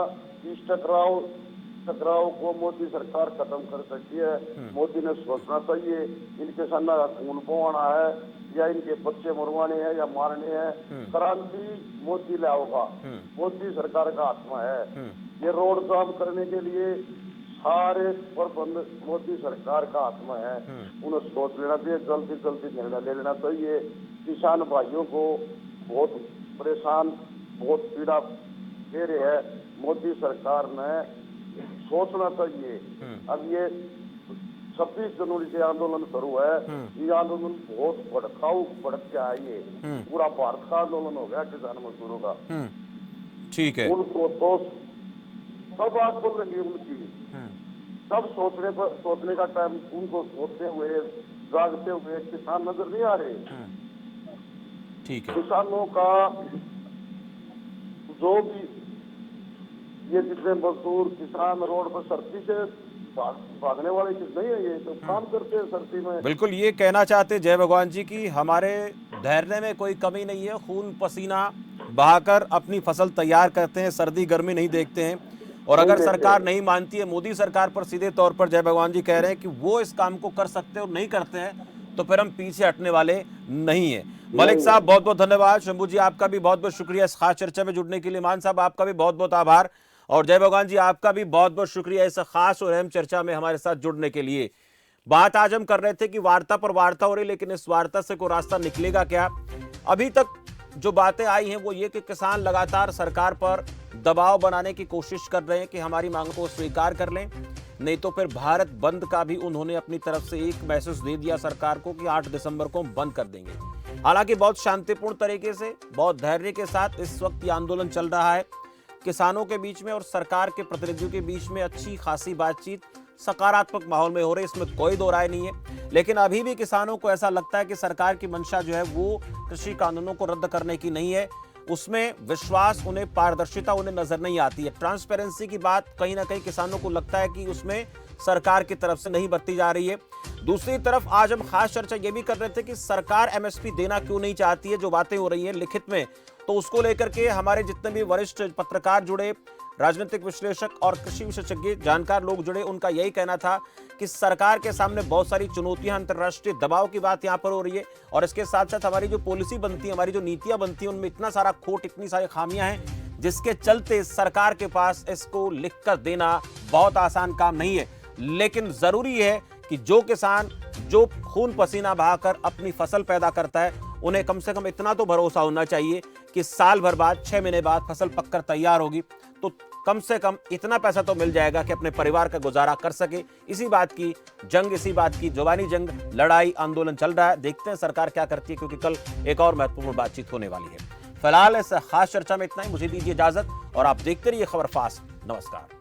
S15: कि इस टकराव को मोदी सरकार खत्म कर सकती है। मोदी ने सोचना चाहिए इन किसानों का खून बहाना है या इनके बच्चे मरवाने हैं या मारने हैं, क्रांति मोदी लाएगा। मोदी सरकार का आत्मा है। ये रोड जाम करने के लिए सारे प्रबंध मोदी सरकार का आत्मा है। उन्हें सोच लेना चाहिए, जल्दी निर्णय ले लेना चाहिए। किसान भाइयों को बहुत परेशान, बहुत पीड़ा दे रहे हैं। मोदी सरकार ने सोचना चाहिए। अब ये 26 जनवरी से आंदोलन शुरू है, ये आंदोलन बहुत भड़क के है। ये पूरा भारत का आंदोलन हो गया किसान मजदूरों का।
S1: ठीक है,
S15: उनको तो सब बात बोल रही है उनकी, सब सोचने का टाइम उनको सोचते हुए जागते हुए किसान नजर नहीं आ रहे।
S1: ठीक है,
S15: किसानों का जो भी ये जितने मजदूर किसान रोड पर सर्दी से भागने वाले चीज नहीं है, ये तो काम करते हैं सर्दी में।
S1: बिल्कुल, ये कहना चाहते जय भगवान जी की हमारे धैर्य में कोई कमी नहीं है। खून पसीना बहाकर अपनी फसल तैयार करते हैं, सर्दी गर्मी नहीं देखते हैं। और अगर सरकार नहीं मानती है, मोदी सरकार पर सीधे तौर पर जय भगवान जी कह रहे हैं कि वो इस काम को कर सकते हैं और नहीं करते हैं, तो फिर हम पीछे हटने वाले नहीं है। मलिक साहब बहुत बहुत धन्यवाद। शंभू जी आपका भी बहुत बहुत शुक्रिया इस खास चर्चा में जुड़ने के लिए। मान साहब आपका भी बहुत बहुत आभार। और जय भगवान जी आपका भी बहुत बहुत शुक्रिया इस खास और अहम चर्चा में हमारे साथ जुड़ने के लिए। बात आज हम कर रहे थे कि वार्ता पर वार्ता हो रही, लेकिन इस वार्ता से कोई रास्ता निकलेगा क्या? अभी तक जो बातें आई हैं वो ये कि किसान लगातार सरकार पर दबाव बनाने की कोशिश कर रहे हैं कि हमारी मांगों को स्वीकार कर लें, नहीं तो फिर भारत बंद का भी उन्होंने अपनी तरफ से एक मैसेज दे दिया सरकार को कि 8 दिसंबर को हम बंद कर देंगे। हालांकि बहुत शांतिपूर्ण तरीके से, बहुत धैर्य के साथ इस वक्त ये आंदोलन चल रहा है। किसानों के बीच में और सरकार के प्रतिनिधियों के बीच में अच्छी खासी बातचीत सकारात्मक माहौल में हो रही है, इसमें कोई दो राय नहीं है। लेकिन अभी भी किसानों को ऐसा लगता है कि सरकार की मंशा जो है वो कृषि कानूनों को रद्द करने की नहीं है, उसमें विश्वास, उन्हें पारदर्शिता उन्हें नजर नहीं आती है। ट्रांसपेरेंसी की बात कहीं ना कहीं किसानों को लगता है कि उसमें सरकार की तरफ से नहीं बरती जा रही है। दूसरी तरफ आज हम खास चर्चा ये भी कर रहे थे कि सरकार एमएसपी देना क्यों नहीं चाहती है। जो बातें हो रही हैं लिखित में, तो उसको लेकर के हमारे जितने भी वरिष्ठ पत्रकार जुड़े, राजनीतिक विश्लेषक और कृषि विशेषज्ञ जानकार लोग जुड़े, उनका यही कहना था कि सरकार के सामने बहुत सारी चुनौतियां, अंतर्राष्ट्रीय दबाव की बात यहां पर हो रही है, और इसके साथ साथ हमारी जो पॉलिसी बनती है, हमारी जो नीतियां बनती हैं, उनमें इतना सारा खोट, इतनी सारी खामियां हैं, जिसके चलते सरकार के पास इसको लिखकर देना बहुत आसान काम नहीं है। लेकिन जरूरी है कि जो किसान जो खून पसीना बहाकर अपनी फसल पैदा करता है, उन्हें कम से कम इतना तो भरोसा होना चाहिए कि साल भर बाद, 6 महीने बाद फसल पककर तैयार होगी तो कम से कम इतना पैसा तो मिल जाएगा कि अपने परिवार का गुजारा कर सके। इसी बात की जंग, इसी बात की जुबानी जंग, लड़ाई, आंदोलन चल रहा है। देखते हैं सरकार क्या करती है, क्योंकि कल एक और महत्वपूर्ण बातचीत होने वाली है। फिलहाल इस खास चर्चा में इतना ही। मुझे दीजिए इजाजत और आप देखते रहिए खबर फास्ट। नमस्कार।